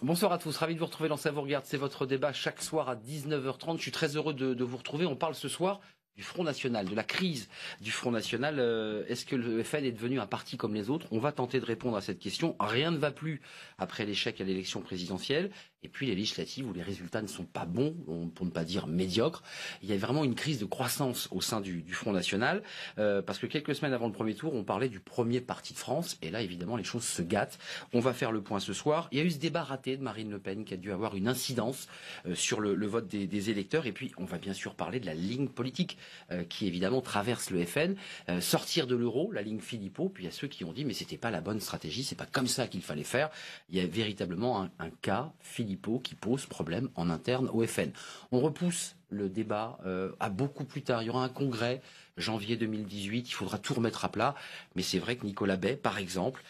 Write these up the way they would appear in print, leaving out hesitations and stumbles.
Bonsoir à tous, ravi de vous retrouver dans Ça vous regarde. C'est votre débat chaque soir à 19h30. Je suis très heureux de vous retrouver. On parle ce soir du Front National, de la crise du Front National. Est-ce que le FN est devenu un parti comme les autres? On va tenter de répondre à cette question. Rien ne va plus après l'échec à l'élection présidentielle. Et puis les législatives où les résultats ne sont pas bons, pour ne pas dire médiocres. Il y a vraiment une crise de croissance au sein du Front National. Parce que quelques semaines avant le premier tour, on parlait du premier parti de France. Et là, évidemment, les choses se gâtent. On va faire le point ce soir. Il y a eu ce débat raté de Marine Le Pen qui a dû avoir une incidence sur le vote des électeurs. Et puis, on va bien sûr parler de la ligne politique qui, évidemment, traverse le FN. Sortir de l'euro, la ligne Philippot. Puis il y a ceux qui ont dit, mais c'était pas la bonne stratégie. C'est pas comme ça qu'il fallait faire. Il y a véritablement un cas Philippot qui pose problème en interne au FN. On repousse le débat à beaucoup plus tard. Il y aura un congrès janvier 2018, il faudra tout remettre à plat. Mais c'est vrai que Nicolas Bay, par exemple,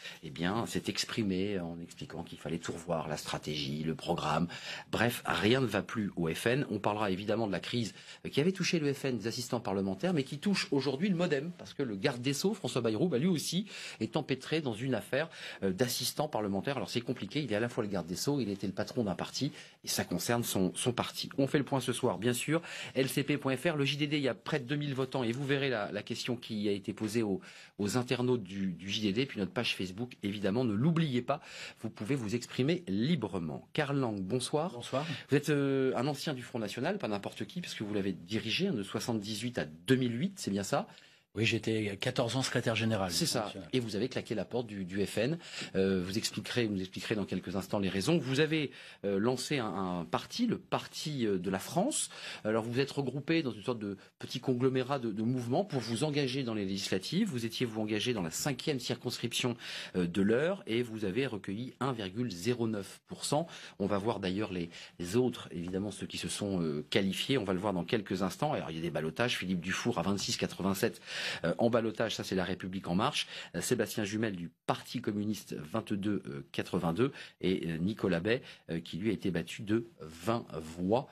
s'est exprimé en expliquant qu'il fallait tout revoir, la stratégie, le programme. Bref, rien ne va plus au FN. On parlera évidemment de la crise qui avait touché le FN des assistants parlementaires, mais qui touche aujourd'hui le MoDem, parce que le garde des Sceaux, François Bayrou, lui aussi est empêtré dans une affaire d'assistants parlementaires. Alors c'est compliqué, il est à la fois le garde des Sceaux, il était le patron d'un parti, et ça concerne son parti. On fait le point ce soir, bien sûr. LCP.fr, le JDD, il y a près de 2000 votants, et vous verrez la question qui a été posée aux internautes du JDD, puis notre page Facebook, évidemment, ne l'oubliez pas, vous pouvez vous exprimer librement. Karl Lang, bonsoir. Bonsoir. Vous êtes un ancien du Front National, pas n'importe qui, puisque vous l'avez dirigé de 78 à 2008, c'est bien ça? Oui, j'étais 14 ans secrétaire général. C'est ça. Et vous avez claqué la porte du FN. Vous nous expliquerez dans quelques instants les raisons. Vous avez lancé un parti, le Parti de la France. Alors vous êtes regroupé dans une sorte de petit conglomérat de mouvements pour vous engager dans les législatives. Vous étiez engagé dans la 5e circonscription de l'Eure et vous avez recueilli 1,09%. On va voir d'ailleurs les autres, évidemment ceux qui se sont qualifiés. On va le voir dans quelques instants. Alors il y a des ballottages. Philippe Dufour à 26,87. En ballottage, ça c'est La République en marche. Sébastien Jumel du Parti communiste 22,82 et Nicolas Bay qui lui a été battu de 20 voix.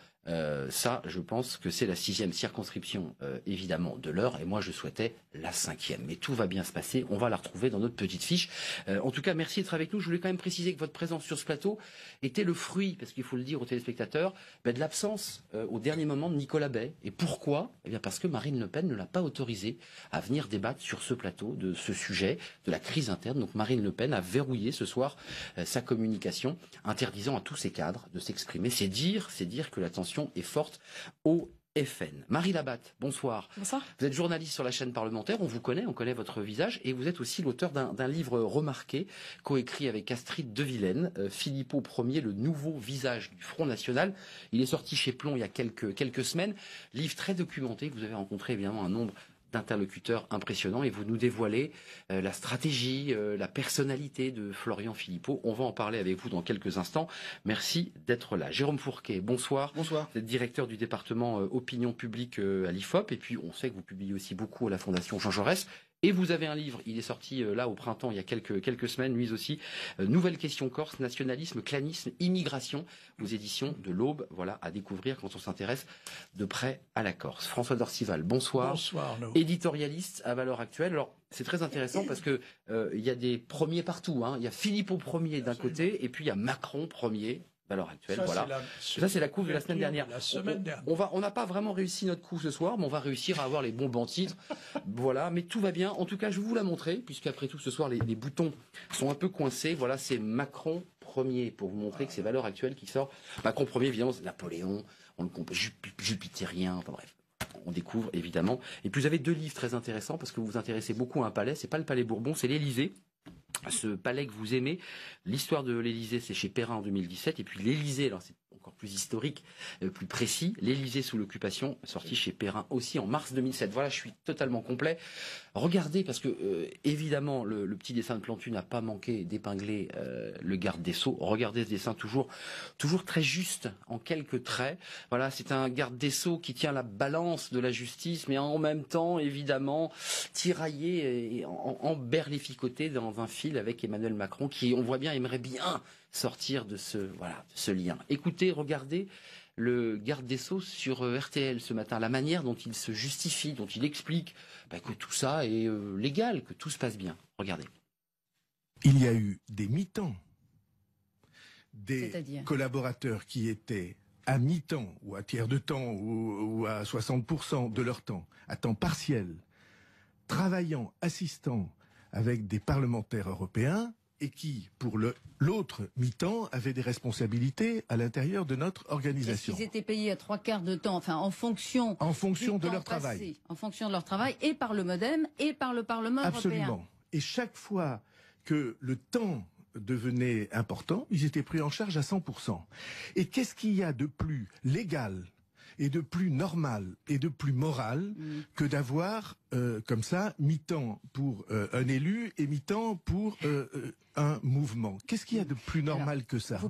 Ça, je pense que c'est la 6e circonscription, évidemment, de l'Eure. Et moi, je souhaitais la 5e. Mais tout va bien se passer. On va la retrouver dans notre petite fiche. En tout cas, merci d'être avec nous. Je voulais quand même préciser que votre présence sur ce plateau était le fruit, parce qu'il faut le dire aux téléspectateurs, de l'absence au dernier moment de Nicolas Bay. Et pourquoi? Parce que Marine Le Pen ne l'a pas autorisé à venir débattre sur ce plateau de ce sujet, de la crise interne. Donc Marine Le Pen a verrouillé ce soir sa communication, interdisant à tous ses cadres de s'exprimer. C'est dire que la tension est forte au FN. Marie Labatte, bonsoir. Bonsoir. Vous êtes journaliste sur la chaîne parlementaire, on vous connaît, on connaît votre visage, et vous êtes aussi l'auteur d'un livre remarqué, coécrit avec Astrid de Vilaine, Philippot Ier, le nouveau visage du Front National. Il est sorti chez Plon il y a quelques semaines. Livre très documenté, vous avez rencontré évidemment un nombre d'interlocuteurs impressionnants et vous nous dévoilez la stratégie, la personnalité de Florian Philippot. On va en parler avec vous dans quelques instants. Merci d'être là. Jérôme Fourquet, bonsoir. Bonsoir. Vous êtes directeur du département opinion publique à l'IFOP et puis on sait que vous publiez aussi beaucoup à la Fondation Jean Jaurès. Et vous avez un livre, il est sorti là au printemps, il y a quelques semaines, lui aussi, Nouvelle question Corse, nationalisme, clanisme, immigration, aux éditions de l'Aube, voilà, à découvrir quand on s'intéresse de près à la Corse. François Dorcival, bonsoir. Bonsoir. Éditorialiste à Valeurs Actuelles. Alors, c'est très intéressant parce que il y a des premiers partout, hein. Il y a Philippot Ier d'un côté, et puis il y a Macron Ier. Valeurs Actuelles, voilà. Ça, c'est la couve de la semaine dernière. On n'a pas vraiment réussi notre coup ce soir, mais on va réussir à avoir les bons bancs titres. Voilà, mais tout va bien. En tout cas, je vais vous la montrer, puisqu'après tout, ce soir, les boutons sont un peu coincés. Voilà, c'est Macron Ier, pour vous montrer que c'est Valeurs Actuelles qui sort. Macron Ier, évidemment, c'est Napoléon, on le compare, jupitérien, enfin bref. On découvre, évidemment. Et puis, vous avez 2 livres très intéressants, parce que vous vous intéressez beaucoup à un palais. C'est pas le Palais Bourbon, c'est l'Élysée. Ce palais que vous aimez, l'histoire de l'Élysée, c'est chez Perrin en 2017, et puis l'Élysée, alors c'est encore plus historique, plus précis, l'Élysée sous l'occupation, sorti chez Perrin aussi en mars 2007. Voilà, je suis totalement complet. Regardez, parce que évidemment, le petit dessin de Plantu n'a pas manqué d'épingler le garde des Sceaux. Regardez ce dessin, toujours très juste, en quelques traits. Voilà, c'est un garde des Sceaux qui tient la balance de la justice, mais en même temps, évidemment, tiraillé et emberlificoté dans un fil avec Emmanuel Macron, qui, on voit bien, aimerait bien sortir de ce lien. Écoutez, regardez le garde des Sceaux sur RTL ce matin, la manière dont il se justifie, dont il explique que tout ça est légal, que tout se passe bien. Regardez. Il y a eu des mi-temps, des collaborateurs qui étaient à mi-temps ou à tiers de temps ou à 60% de leur temps, à temps partiel, travaillant, assistant avec des parlementaires européens et qui, pour l'autre mi-temps, avaient des responsabilités à l'intérieur de notre organisation. Ils étaient payés à 3/4 de temps, enfin en fonction de leur travail. En fonction de leur travail, et par le MoDem, et par le Parlement européen. Absolument. Et chaque fois que le temps devenait important, ils étaient pris en charge à 100%. Et qu'est-ce qu'il y a de plus légal et de plus normal et de plus moral que d'avoir comme ça mi-temps pour un élu et mi-temps pour un mouvement? Qu'est-ce qu'il y a de plus normal que ça?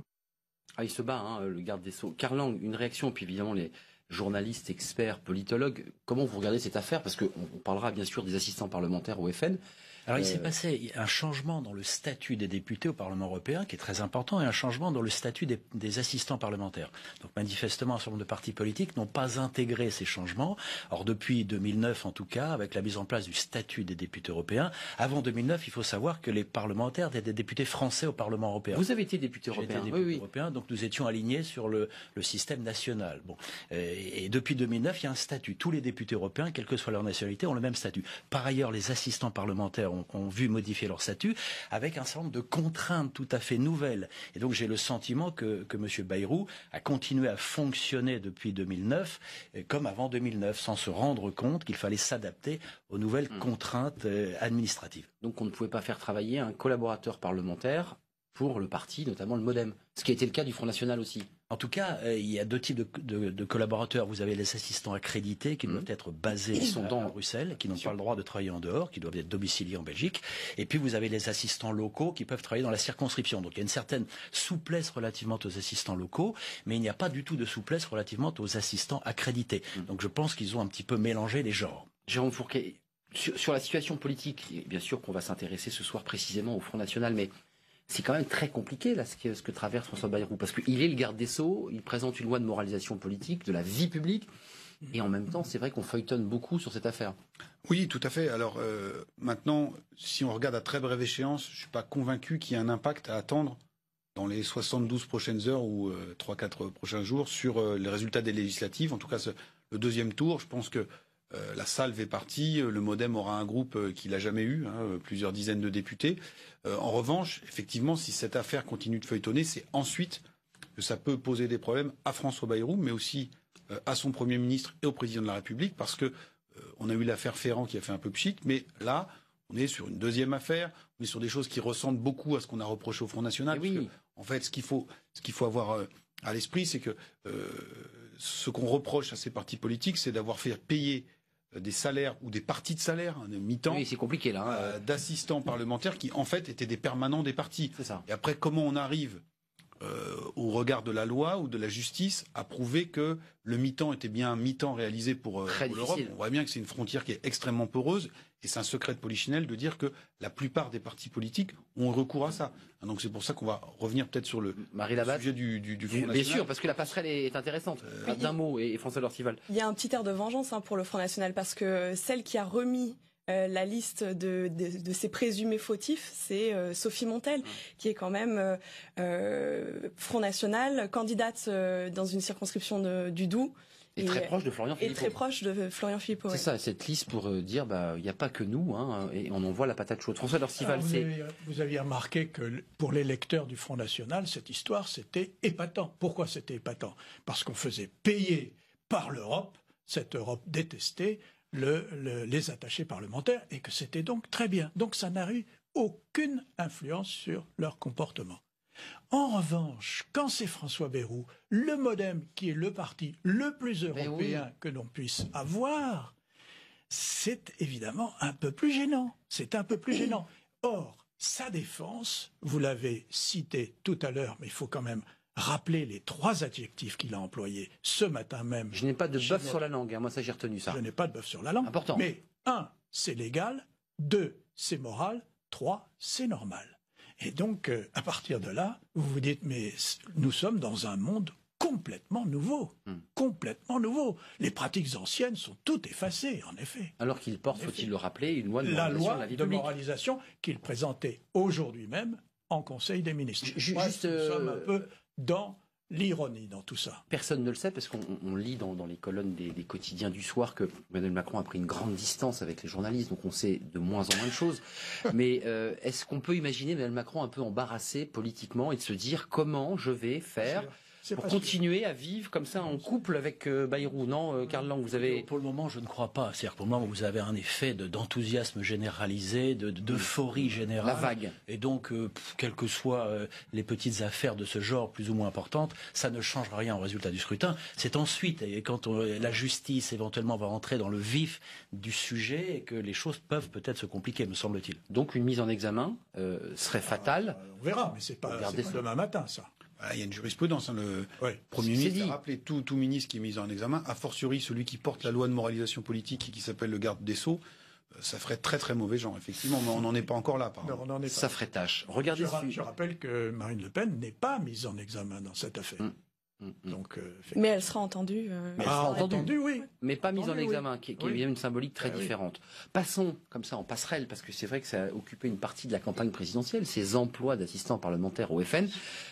Il se bat, hein, le garde des Sceaux. Karl Lang, une réaction, puis évidemment les journalistes, experts, politologues. Comment vous regardez cette affaire? Parce qu'on parlera bien sûr des assistants parlementaires au FN. Alors il s'est passé un changement dans le statut des députés au Parlement européen qui est très important et un changement dans le statut des assistants parlementaires. Donc manifestement un certain nombre de partis politiques n'ont pas intégré ces changements. Or depuis 2009 en tout cas, avec la mise en place du statut des députés européens, avant 2009 il faut savoir que les parlementaires étaient des députés français au Parlement européen. Vous avez été député européen. J'ai été député européen, donc nous étions alignés sur le système national. Bon. Et depuis 2009 il y a un statut. Tous les députés européens, quelle que soit leur nationalité, ont le même statut. Par ailleurs les assistants parlementaires ont vu modifier leur statut avec un certain nombre de contraintes tout à fait nouvelles. Et donc j'ai le sentiment que M. Bayrou a continué à fonctionner depuis 2009 comme avant 2009, sans se rendre compte qu'il fallait s'adapter aux nouvelles contraintes administratives. Donc on ne pouvait pas faire travailler un collaborateur parlementaire pour le parti, notamment le MoDem. Ce qui a été le cas du Front National aussi. En tout cas, il y a deux types de collaborateurs. Vous avez les assistants accrédités qui doivent être basés à Bruxelles, qui n'ont pas le droit de travailler en dehors, qui doivent être domiciliés en Belgique. Et puis vous avez les assistants locaux qui peuvent travailler dans la circonscription. Donc il y a une certaine souplesse relativement aux assistants locaux, mais il n'y a pas du tout de souplesse relativement aux assistants accrédités. Donc je pense qu'ils ont un petit peu mélangé les genres. Jérôme Fourquet, sur la situation politique, bien sûr qu'on va s'intéresser ce soir précisément au Front National, mais c'est quand même très compliqué là, ce que traverse François Bayrou, parce qu'il est le garde des Sceaux, il présente une loi de moralisation politique, de la vie publique, et en même temps, c'est vrai qu'on feuilletonne beaucoup sur cette affaire. Oui, tout à fait. Alors maintenant, si on regarde à très brève échéance, je ne suis pas convaincu qu'il y ait un impact à attendre dans les 72 prochaines heures ou 3-4 prochains jours sur les résultats des législatives. En tout cas, le deuxième tour, je pense que la salve est partie, le MoDem aura un groupe qu'il n'a jamais eu, plusieurs dizaines de députés. En revanche, effectivement, si cette affaire continue de feuilletonner, c'est ensuite que ça peut poser des problèmes à François Bayrou, mais aussi à son Premier ministre et au Président de la République, parce que on a eu l'affaire Ferrand qui a fait un peu pchit, mais là, on est sur une deuxième affaire, on est sur des choses qui ressemblent beaucoup à ce qu'on a reproché au Front National. Parce que, en fait, ce qu'il faut avoir à l'esprit, c'est que ce qu'on reproche à ces partis politiques, c'est d'avoir fait payer des salaires ou des parties de salaire, de mi-temps, c'est compliqué là, d'assistants parlementaires qui en fait étaient des permanents des partis. C'est ça. Et après, comment on arrive au regard de la loi ou de la justice à prouver que le mi-temps était bien un mi-temps réalisé pour l'Europe? On voit bien que c'est une frontière qui est extrêmement poreuse, et c'est un secret de polichinelle de dire que la plupart des partis politiques ont recours à ça. Donc c'est pour ça qu'on va revenir peut-être sur le sujet du Front National. Bien sûr, parce que la passerelle est intéressante. D'un mot, et François Lortival. Il y a un petit air de vengeance pour le Front National, parce que celle qui a remis la liste de ces présumés fautifs, c'est Sophie Montel, qui est quand même Front National, candidate dans une circonscription du Doubs. Et très proche de Florian Philippot. Et très proche de Florian Philippot. C'est ça, cette liste pour dire, il n'y a pas que nous, et on en voit la patate chaude. François Lortival, vous aviez remarqué que pour les lecteurs du Front National, cette histoire, c'était épatant. Pourquoi c'était épatant? Parce qu'on faisait payer par l'Europe, cette Europe détestée, les attachés parlementaires, et que c'était donc très bien. Donc ça n'a eu aucune influence sur leur comportement. En revanche, quand c'est François Bayrou, le MoDem, qui est le parti le plus européen que l'on puisse avoir, c'est évidemment un peu plus gênant. C'est un peu plus gênant. Or, sa défense, vous l'avez cité tout à l'heure, mais il faut quand même rappeler les 3 adjectifs qu'il a employés ce matin même. Je n'ai pas de bœuf sur la langue, moi ça j'ai retenu ça. Je n'ai pas de bœuf sur la langue. Important. Mais 1, c'est légal, 2, c'est moral, 3, c'est normal. Et donc, à partir de là, vous vous dites, mais nous sommes dans un monde complètement nouveau. Complètement nouveau. Les pratiques anciennes sont toutes effacées, en effet. Alors qu'il porte, faut-il le rappeler, une loi de moralisation de la vie publique. La loi de moralisation qu'il présentait aujourd'hui même en Conseil des ministres. Juste, nous sommes un peu dans l'ironie dans tout ça. Personne ne le sait parce qu'on lit dans les colonnes des quotidiens du soir que Emmanuel Macron a pris une grande distance avec les journalistes, donc on sait de moins en moins de choses. Mais est-ce qu'on peut imaginer Emmanuel Macron un peu embarrassé politiquement et de se dire comment je vais faire pour continuer à vivre comme ça en couple avec Bayrou? Non, Karl Lang, vous avez... Pour le moment, je ne crois pas. C'est-à-dire, pour le moment, vous avez un effet d'enthousiasme généralisé, d'euphorie générale. La vague. Et donc, quelles que soient les petites affaires de ce genre, plus ou moins importantes, ça ne changera rien au résultat du scrutin. C'est ensuite, et quand la justice éventuellement va rentrer dans le vif du sujet, et que les choses peuvent peut-être se compliquer, me semble-t-il. Donc, une mise en examen serait fatale. On verra, mais c'est pas demain matin, ça. Il y a une jurisprudence. Le Premier ministre a rappelé tout ministre qui est mis en examen, a fortiori celui qui porte la loi de moralisation politique et qui s'appelle le garde des Sceaux. Ça ferait très très mauvais genre, effectivement, mais on n'en est pas encore là. Ça ferait tâche. Regardez. Je rappelle que Marine Le Pen n'est pas mise en examen dans cette affaire. Donc, mais elle sera entendue. Elle sera entendue, oui. Mais pas mise en examen, qui est bien une symbolique très différente. Passons comme ça en passerelle, parce que c'est vrai que ça a occupé une partie de la campagne présidentielle, ces emplois d'assistants parlementaires au FN.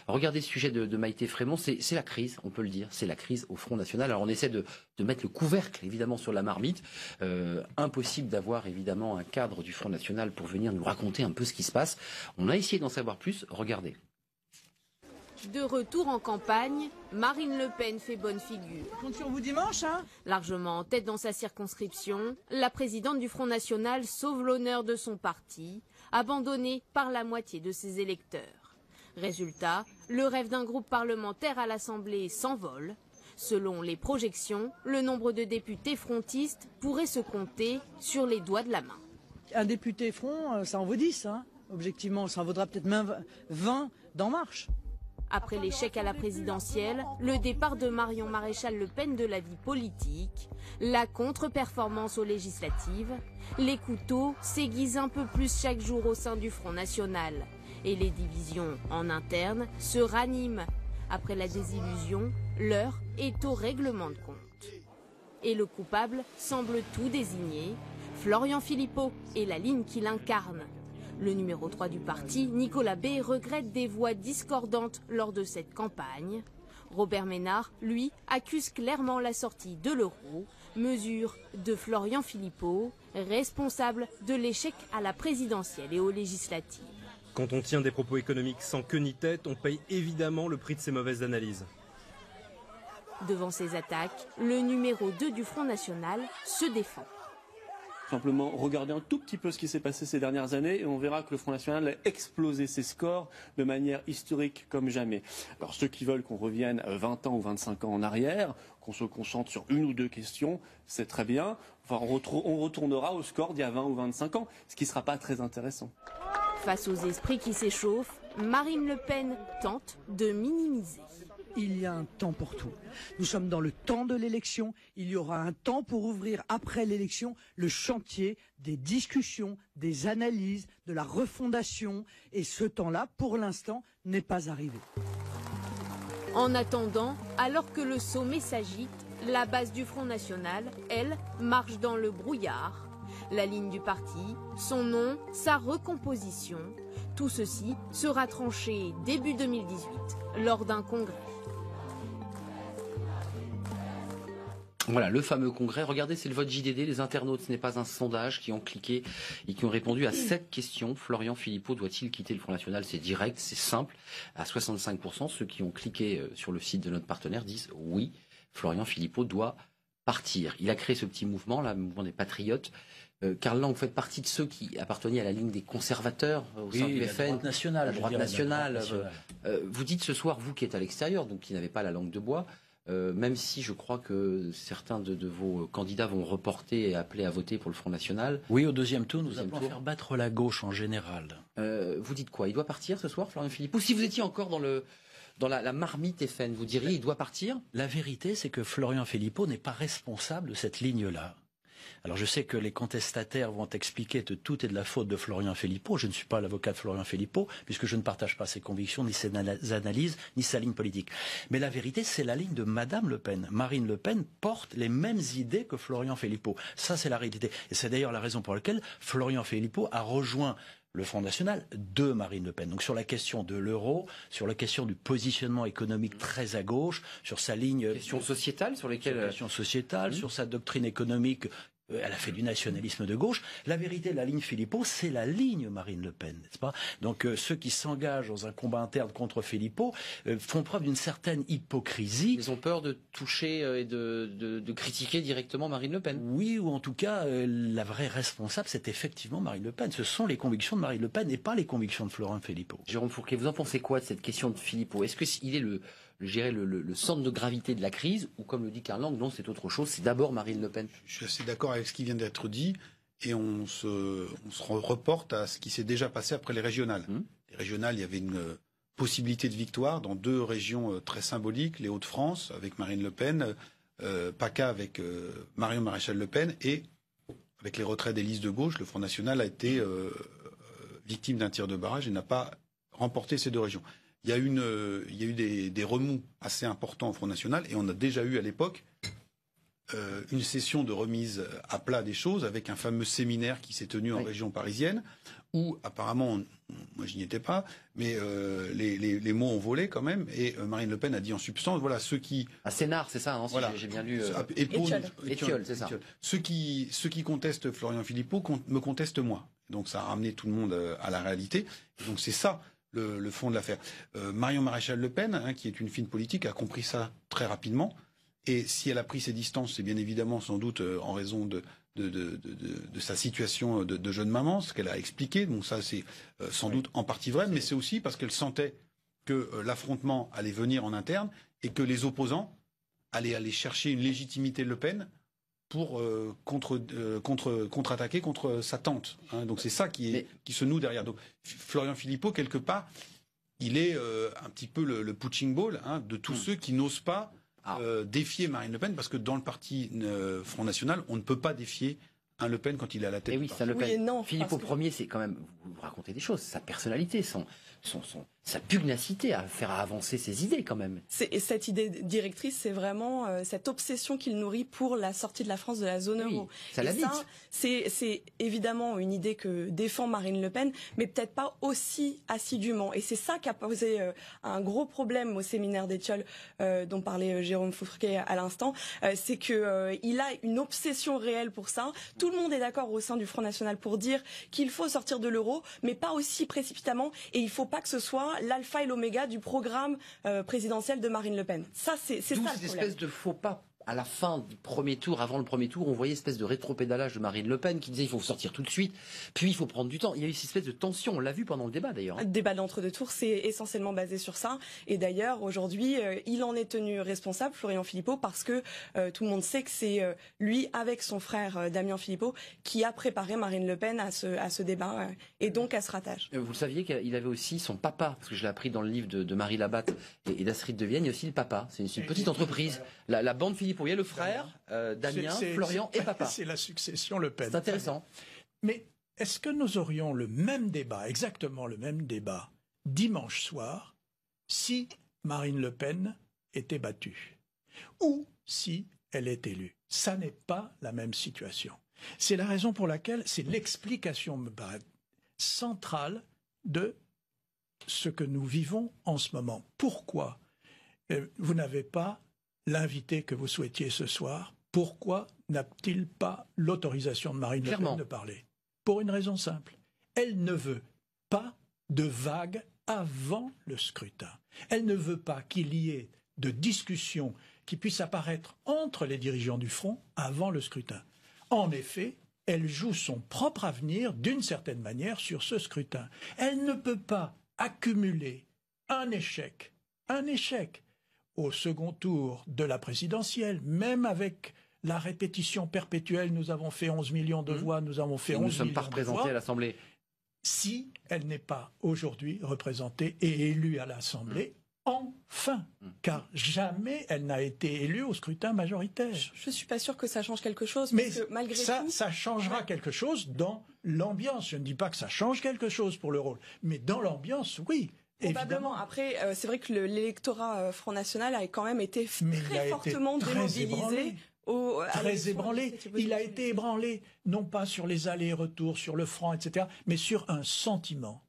Regardez ce sujet de Maïté Frémont, c'est la crise, on peut le dire, c'est la crise au Front National. Alors on essaie de mettre le couvercle, évidemment, sur la marmite. Impossible d'avoir, évidemment, un cadre du Front National pour venir nous raconter un peu ce qui se passe. On a essayé d'en savoir plus, regardez. De retour en campagne, Marine Le Pen fait bonne figure. Je compte sur vous dimanche, hein ? Largement en tête dans sa circonscription, la présidente du Front National sauve l'honneur de son parti, abandonné par la moitié de ses électeurs. Résultat, le rêve d'un groupe parlementaire à l'Assemblée s'envole. Selon les projections, le nombre de députés frontistes pourrait se compter sur les doigts de la main. Un député front, ça en vaut 10, hein. Objectivement, ça en vaudra peut-être même 20 d'En Marche. Après l'échec à la présidentielle, le départ de Marion Maréchal Le Pen de la vie politique, la contre-performance aux législatives, les couteaux s'aiguisent un peu plus chaque jour au sein du Front National. Et les divisions en interne se raniment. Après la désillusion, l'heure est au règlement de compte. Et le coupable semble tout désigner. Florian Philippot et la ligne qu'il incarne. Le numéro 3 du parti, Nicolas B, regrette des voix discordantes lors de cette campagne. Robert Ménard, lui, accuse clairement la sortie de l'euro, mesure de Florian Philippot, responsable de l'échec à la présidentielle et aux législatives. Quand on tient des propos économiques sans queue ni tête, on paye évidemment le prix de ces mauvaises analyses. Devant ces attaques, le numéro 2 du Front National se défend. Simplement regarder un tout petit peu ce qui s'est passé ces dernières années et on verra que le Front National a explosé ses scores de manière historique comme jamais. Alors ceux qui veulent qu'on revienne 20 ans ou 25 ans en arrière, qu'on se concentre sur une ou deux questions, c'est très bien. Enfin, on retournera au score d'il y a 20 ou 25 ans, ce qui ne sera pas très intéressant. Face aux esprits qui s'échauffent, Marine Le Pen tente de minimiser. Il y a un temps pour tout. Nous sommes dans le temps de l'élection. Il y aura un temps pour ouvrir après l'élection le chantier des discussions, des analyses, de la refondation. Et ce temps-là, pour l'instant, n'est pas arrivé. En attendant, alors que le sommet s'agite, la base du Front National, elle, marche dans le brouillard. La ligne du parti, son nom, sa recomposition. Tout ceci sera tranché début 2018, lors d'un congrès. Voilà, le fameux congrès. Regardez, c'est le vote JDD. Les internautes, ce n'est pas un sondage, qui ont cliqué et qui ont répondu à 7 questions. Florian Philippot doit-il quitter le Front National? C'est direct, c'est simple. À 65%, ceux qui ont cliqué sur le site de notre partenaire disent oui, Florian Philippot doit partir. Il a créé ce petit mouvement, le mouvement des patriotes. Karl Lang, vous faites partie de ceux qui appartenaient à la ligne des conservateurs au sein du FN. La droite nationale. Vous dites ce soir, vous qui êtes à l'extérieur, donc qui n'avez pas la langue de bois, même si je crois que certains de vos candidats vont reporter et appeler à voter pour le Front National. Oui, au deuxième tour, nous allons faire battre la gauche en général. Vous dites quoi? Il doit partir ce soir, Florian Philippot? Ou si vous étiez encore dans la marmite FN, vous diriez il doit partir? La vérité, c'est que Florian Philippot n'est pas responsable de cette ligne-là. Alors je sais que les contestataires vont expliquer que tout est de la faute de Florian Philippot. Je ne suis pas l'avocat de Florian Philippot, puisque je ne partage pas ses convictions, ni ses analyses, ni sa ligne politique. Mais la vérité, c'est la ligne de Madame Le Pen. Marine Le Pen porte les mêmes idées que Florian Philippot. Ça, c'est la réalité. Et c'est d'ailleurs la raison pour laquelle Florian Philippot a rejoint le Front National de Marine Le Pen. Donc sur la question de l'euro, sur la question du positionnement économique très à gauche, sur sa ligne... Question sociétale sur lesquelles... Sur la question sociétale, sur sa doctrine économique... Elle a fait du nationalisme de gauche. La vérité, la ligne Philippot, c'est la ligne Marine Le Pen, n'est-ce pas? Donc ceux qui s'engagent dans un combat interne contre Philippot font preuve d'une certaine hypocrisie. Ils ont peur de toucher et de critiquer directement Marine Le Pen. Oui, ou en tout cas, la vraie responsable, c'est effectivement Marine Le Pen. Ce sont les convictions de Marine Le Pen et pas les convictions de Florent Philippot. Jérôme Fourquet, vous en pensez quoi de cette question de Philippot? Est-ce qu'il est le centre de gravité de la crise, ou comme le dit Karl Lang, non, c'est autre chose, c'est d'abord Marine Le Pen? Je suis assez d'accord avec ce qui vient d'être dit, et on se reporte à ce qui s'est déjà passé après les régionales. Les régionales, il y avait une possibilité de victoire dans 2 régions très symboliques, les Hauts-de-France avec Marine Le Pen, PACA avec Marion Maréchal Le Pen, et avec les retraits des listes de gauche, le Front National a été victime d'un tir de barrage et n'a pas remporté ces 2 régions. Il y a eu des remous assez importants au Front National, et on a déjà eu à l'époque une session de remise à plat des choses avec un fameux séminaire qui s'est tenu en région parisienne, où apparemment, moi je n'y étais pas, mais les mots ont volé quand même, et Marine Le Pen a dit en substance, voilà, ceux qui... À Sénart, c'est ça, hein, si voilà, j'ai bien lu... Étiole, c'est ça. Ceux qui contestent Florian Philippot me contestent moi. Donc ça a ramené tout le monde à la réalité. Et donc c'est ça le fond de l'affaire. Marion Maréchal Le Pen, hein, qui est une fine politique, a compris ça très rapidement. Et si elle a pris ses distances, c'est bien évidemment sans doute en raison de sa situation de jeune maman, ce qu'elle a expliqué. Donc ça, c'est sans doute en partie vrai, mais c'est aussi parce qu'elle sentait que l'affrontement allait venir en interne et que les opposants allaient aller chercher une légitimité de Le Pen pour contre-attaquer contre sa tante. Hein. Donc c'est ça qui se noue derrière. Donc Florian Philippot, quelque part, il est un petit peu le punching ball, hein, de tous ceux qui n'osent pas défier Marine Le Pen, parce que dans le parti Front National, on ne peut pas défier un Le Pen quand il est à la tête. Et oui, c'est Le Pen. Oui et non, Philippot Ier, c'est quand même, vous racontez des choses, sa personnalité, sa pugnacité à faire avancer ses idées quand même. Et cette idée directrice, c'est vraiment cette obsession qu'il nourrit pour la sortie de la France de la zone euro. Ça l'habite. C'est évidemment une idée que défend Marine Le Pen, mais peut-être pas aussi assidûment. Et c'est ça qui a posé un gros problème au séminaire d'Étiole dont parlait Jérôme Fourquet à l'instant. C'est que il a une obsession réelle pour ça. Tout le monde est d'accord au sein du Front National pour dire qu'il faut sortir de l'euro, mais pas aussi précipitamment. Et il ne faut pas que ce soit l'alpha et l'oméga du programme présidentiel de Marine Le Pen. Ça, c'est ça le problème. Cette espèce de faux pas. À la fin du premier tour, avant le premier tour, on voyait une espèce de rétropédalage de Marine Le Pen qui disait il faut sortir tout de suite, puis il faut prendre du temps. Il y a eu cette espèce de tension, on l'a vu pendant le débat d'ailleurs. Le débat d'entre-deux tours, c'est essentiellement basé sur ça. Et d'ailleurs, aujourd'hui, il en est tenu responsable, Florian Philippot, parce que tout le monde sait que c'est lui, avec son frère Damien Philippot, qui a préparé Marine Le Pen à ce débat et donc à ce ratage. Vous le saviez qu'il avait aussi son papa, parce que je l'ai appris dans le livre de Marie Labatte et d'Astrid de Vienne, il y a aussi le papa. C'est une petite entreprise. La bande Philippot. Il y a le frère, Damien, Florian et papa. C'est la succession Le Pen. C'est intéressant. Mais est-ce que nous aurions le même débat, exactement le même débat, dimanche soir, si Marine Le Pen était battue ou si elle est élue? Ça n'est pas la même situation. C'est la raison pour laquelle c'est l'explication, me paraît, centrale de ce que nous vivons en ce moment. Pourquoi vous n'avez pas l'invité que vous souhaitiez ce soir? Pourquoi n'a-t-il pas l'autorisation de Marine Le Pen de parler? Pour une raison simple. Elle ne veut pas de vague avant le scrutin. Elle ne veut pas qu'il y ait de discussions qui puissent apparaître entre les dirigeants du Front avant le scrutin. En effet, elle joue son propre avenir d'une certaine manière sur ce scrutin. Elle ne peut pas accumuler un échec au second tour de la présidentielle, même avec la répétition perpétuelle, nous avons fait 11 millions de voix, nous avons fait 11 millions de voix. Nous ne sommes pas représentés à l'Assemblée. Si elle n'est pas aujourd'hui représentée et élue à l'Assemblée, enfin, car jamais elle n'a été élue au scrutin majoritaire. Je ne suis pas sûr que ça change quelque chose, mais parce que malgré ça, tout... ça changera quelque chose dans l'ambiance. Je ne dis pas que ça change quelque chose pour le rôle, mais dans l'ambiance, oui. Probablement. Après, c'est vrai que l'électorat Front National a quand même été très fortement démobilisé très ébranlé. Il a été ébranlé, non pas sur les allers et retours, sur le franc, etc., mais sur un sentiment.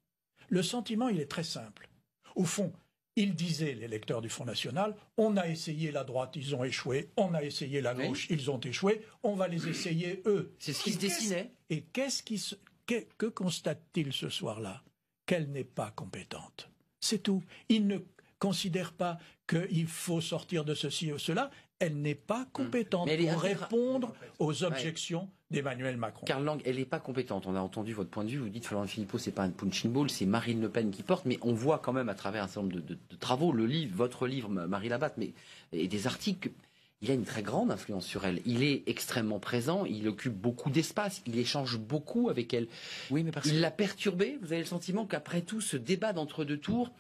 Le sentiment, il est très simple. Au fond, il disait, les lecteurs du Front National, on a essayé la droite, ils ont échoué, on a essayé la gauche, ils ont échoué, on va les essayer eux. C'est ce qui se dessinait. Et que constate-t-il ce soir-là? Qu'elle n'est pas compétente. C'est tout. Il ne considère pas qu'il faut sortir de ceci ou cela. Elle n'est pas compétente pour répondre aux objections d'Emmanuel Macron. Karl Lang, elle n'est pas compétente. On a entendu votre point de vue. Vous dites Florian Philippot, c'est pas un punching ball, c'est Marine Le Pen qui porte. Mais on voit quand même à travers un certain nombre de travaux, votre livre, Marie Labatte, et des articles, il a une très grande influence sur elle. Il est extrêmement présent, il occupe beaucoup d'espace, il échange beaucoup avec elle. Oui, mais il l'a perturbée. Vous avez le sentiment qu'après tout, ce débat d'entre-deux tours,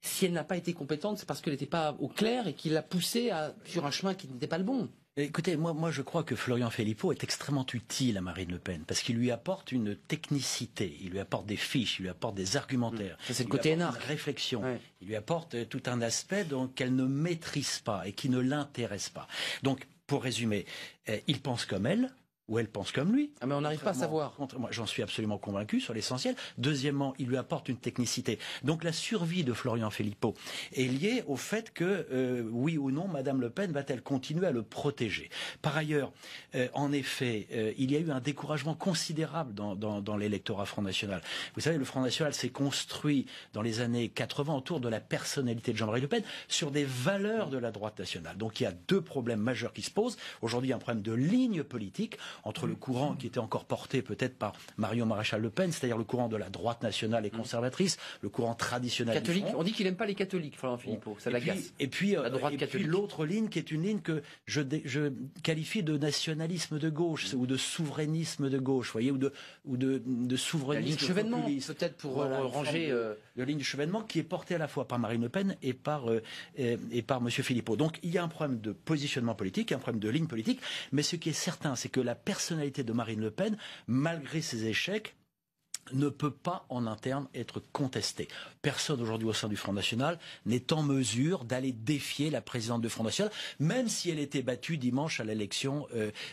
si elle n'a pas été compétente, c'est parce qu'elle n'était pas au clair et qu'il l'a poussée sur un chemin qui n'était pas le bon. Écoutez, moi je crois que Florian Philippot est extrêmement utile à Marine Le Pen, parce qu'il lui apporte une technicité, il lui apporte des fiches, il lui apporte des argumentaires. Ça, c'est le côté énarque. Une réflexion. Ouais. Il lui apporte tout un aspect qu'elle ne maîtrise pas et qui ne l'intéresse pas. Donc, pour résumer, il pense comme elle, ou elle pense comme lui. Ah mais on n'arrive pas à savoir. Moi, j'en suis absolument convaincu sur l'essentiel. Deuxièmement, il lui apporte une technicité. Donc la survie de Florian Philippot est liée au fait que, oui ou non, Madame Le Pen va-t-elle continuer à le protéger? Par ailleurs, en effet, il y a eu un découragement considérable dans l'électorat Front National. Vous savez, le Front National s'est construit dans les années 80 autour de la personnalité de Jean-Marie Le Pen sur des valeurs de la droite nationale. Donc il y a deux problèmes majeurs qui se posent. Aujourd'hui, un problème de ligne politique entre le courant qui était encore porté peut-être par Marion Maréchal Le Pen, c'est-à-dire le courant de la droite nationale et conservatrice, le courant traditionnel catholique. Du Front. On dit qu'il n'aime pas les catholiques, Florian Philippot, ça l'agace. Et puis l'autre ligne qui est une ligne que je qualifie de nationalisme de gauche ou de souverainisme de gauche, voyez, ou de souverainisme. La ligne de chevènement, peut-être pour ranger la ligne de chevènement qui est portée à la fois par Marine Le Pen et par Monsieur Philippot. Donc il y a un problème de positionnement politique, un problème de ligne politique, mais ce qui est certain, c'est que la personnalité de Marine Le Pen, malgré ses échecs, ne peut pas en interne être contestée. Personne aujourd'hui au sein du Front National n'est en mesure d'aller défier la présidente du Front National, même si elle était battue dimanche à l'élection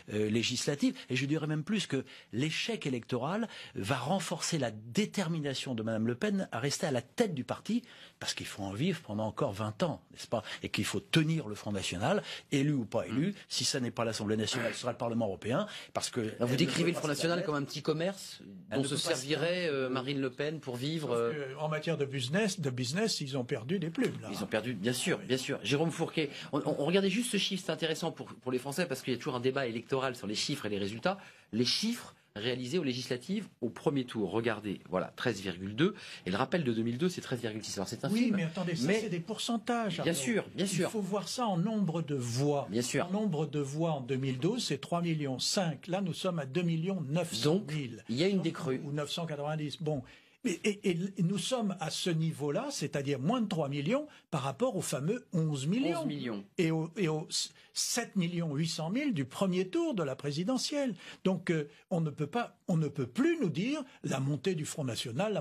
législative. Et je dirais même plus que l'échec électoral va renforcer la détermination de Madame Le Pen à rester à la tête du parti, parce qu'il faut en vivre pendant encore 20 ans, n'est-ce pas? Et qu'il faut tenir le Front National, élu ou pas élu. Si ça n'est pas l'Assemblée nationale, ce sera le Parlement européen. Parce que vous décrivez le Front National comme un petit commerce dont se servirait Marine Le Pen pour vivre. En matière de business, ils ont perdu des plumes. Là. Ils ont perdu, bien sûr. Jérôme Fourquet, on regardait juste ce chiffre, c'est intéressant pour les Français parce qu'il y a toujours un débat électoral sur les chiffres et les résultats. Les chiffres réalisés aux législatives au premier tour, regardez, voilà, 13,2. Et le rappel de 2002, c'est 13,6. Alors c'est un Oui, mais attendez, ça c'est des pourcentages. Bien sûr. Il faut voir ça en nombre de voix. Bien sûr. En nombre de voix en 2012, c'est 3,5 millions. Là, nous sommes à 2,9 Donc, 000. Il y a une décrue. Ou 990. Bon. Et nous sommes à ce niveau-là, c'est-à-dire moins de 3 millions par rapport aux fameux 11 millions. 11 millions. Et aux 7 800 000 du premier tour de la présidentielle. Donc on ne peut plus nous dire la montée du Front National,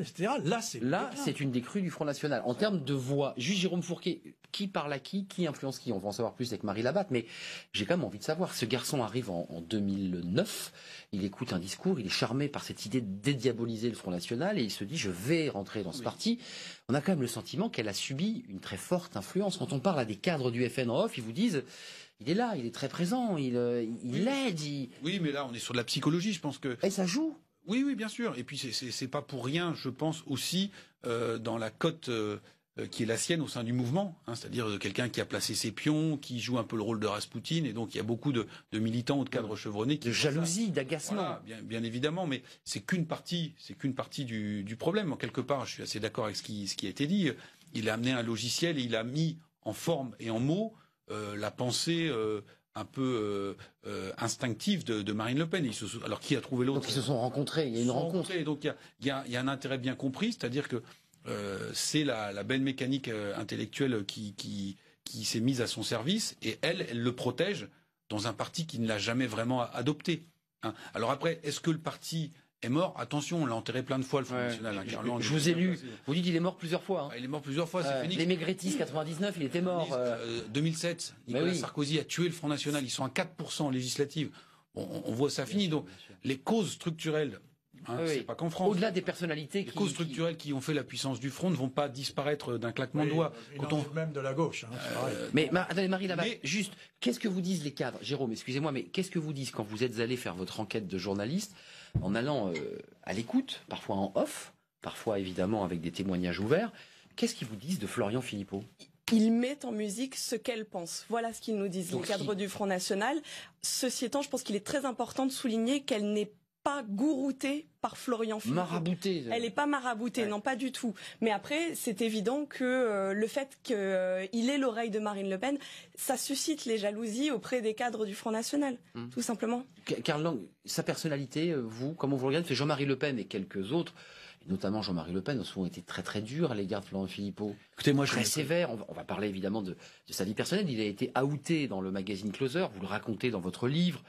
etc. Là, c'est une décrue du Front National. En termes de voix, juste Jérôme Fourquet, qui parle à qui influence qui? On va en savoir plus avec Marie Labatte, mais j'ai quand même envie de savoir. Ce garçon arrive en 2009, il écoute un discours, il est charmé par cette idée de dédiaboliser le Front National et il se dit je vais rentrer dans ce parti. On a quand même le sentiment qu'elle a subi une très forte influence. Quand on parle à des cadres du FN en off, ils vous disent il est là, il est très présent, il aide. Oui, mais là on est sur de la psychologie, je pense que. Et ça joue. Oui, bien sûr. Et puis c'est pas pour rien, je pense aussi dans la cote qui est la sienne au sein du mouvement, c'est-à-dire quelqu'un qui a placé ses pions, qui joue un peu le rôle de Raspoutine, et donc il y a beaucoup de militants ou de cadres chevronnés qui de jalousie, d'agacement. Voilà, bien évidemment, mais c'est qu'une partie du problème. En quelque part, je suis assez d'accord avec ce qui a été dit. Il a amené un logiciel et il a mis en forme et en mots la pensée un peu instinctive de Marine Le Pen. Alors qui a trouvé l'autre? Donc ils se sont rencontrés. Il y a une rencontre. Donc il y a un intérêt bien compris, c'est-à-dire que c'est la belle mécanique intellectuelle qui s'est mise à son service et elle le protège dans un parti qui ne l'a jamais vraiment adopté. Alors après, est-ce que le parti est mort. Attention, on l'a enterré plein de fois, le Front National. Je vous ai lu. Vous dites qu'il est mort plusieurs fois. Il est mort plusieurs fois, c'est Phoenix. Les Maigretis, 99, il était mort. 2007, Nicolas Sarkozy a tué le Front National. Ils sont à 4% en législative. On voit ça fini. Donc, les causes structurelles, c'est pas qu'en France. Au-delà des personnalités, les causes structurelles qui ont fait la puissance du front ne vont pas disparaître d'un claquement de doigts. Même de la gauche. Mais attendez, Marie Labatte, juste, qu'est-ce que vous disent les cadres, Jérôme, excusez-moi, mais qu'est-ce que vous disent quand vous êtes allé faire votre enquête de journaliste, en allant à l'écoute, parfois en off, parfois évidemment avec des témoignages ouverts? Qu'est-ce qu'ils vous disent de Florian Philippot? Ils mettent en musique ce qu'elle pense. Voilà ce qu'ils nous disent, les cadres du Front National. Ceci étant, je pense qu'il est très important de souligner qu'elle n'est pas gouroutée par Florian Philippot. Maraboutée. Elle n'est pas maraboutée, non, pas du tout. Mais après, c'est évident que le fait qu'il ait l'oreille de Marine Le Pen, ça suscite les jalousies auprès des cadres du Front National, tout simplement. Karl Lang, sa personnalité, vous, comment vous le regardez? Jean-Marie Le Pen et quelques autres, notamment Jean-Marie Le Pen, ont souvent été très très durs à l'égard de Florian Philippot. Écoutez, moi, très sévère. On va parler évidemment de sa vie personnelle. Il a été outé dans le magazine Closer. Vous le racontez dans votre livre.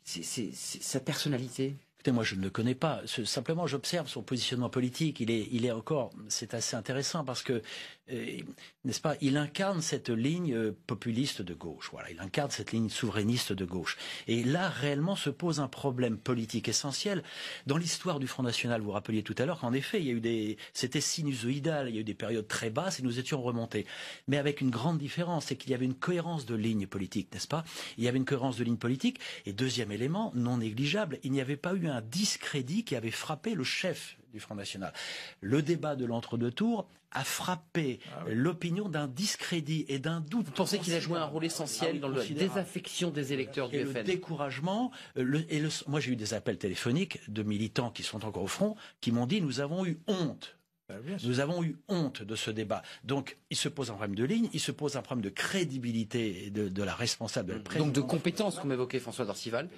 C'est sa personnalité. Écoutez, moi je ne le connais pas. Simplement, j'observe son positionnement politique. Il est encore, c'est assez intéressant parce que, n'est-ce pas, il incarne cette ligne populiste de gauche. Voilà, il incarne cette ligne souverainiste de gauche. Et là, réellement, se pose un problème politique essentiel. Dans l'histoire du Front National, vous vous rappeliez tout à l'heure qu'en effet, il y a eu c'était sinusoïdal. Il y a eu des périodes très basses et nous étions remontés. Mais avec une grande différence, c'est qu'il y avait une cohérence de ligne politique, n'est-ce pas? Il y avait une cohérence de ligne politique. Et deuxième élément, non négligeable, il n'y avait pas eu un discrédit qui avait frappé le chef du Front National. Le débat de l'entre-deux tours a frappé l'opinion d'un discrédit et d'un doute. Vous pensez qu'il a joué un rôle essentiel dans la désaffection des électeurs du FN? Le découragement. Moi, j'ai eu des appels téléphoniques de militants qui sont encore au front, qui m'ont dit « Nous avons eu honte ». Nous avons eu honte de ce débat. Donc, il se pose un problème de ligne, il se pose un problème de crédibilité de la responsable de la présidence. Donc de compétences, comme évoquait François Dorcival.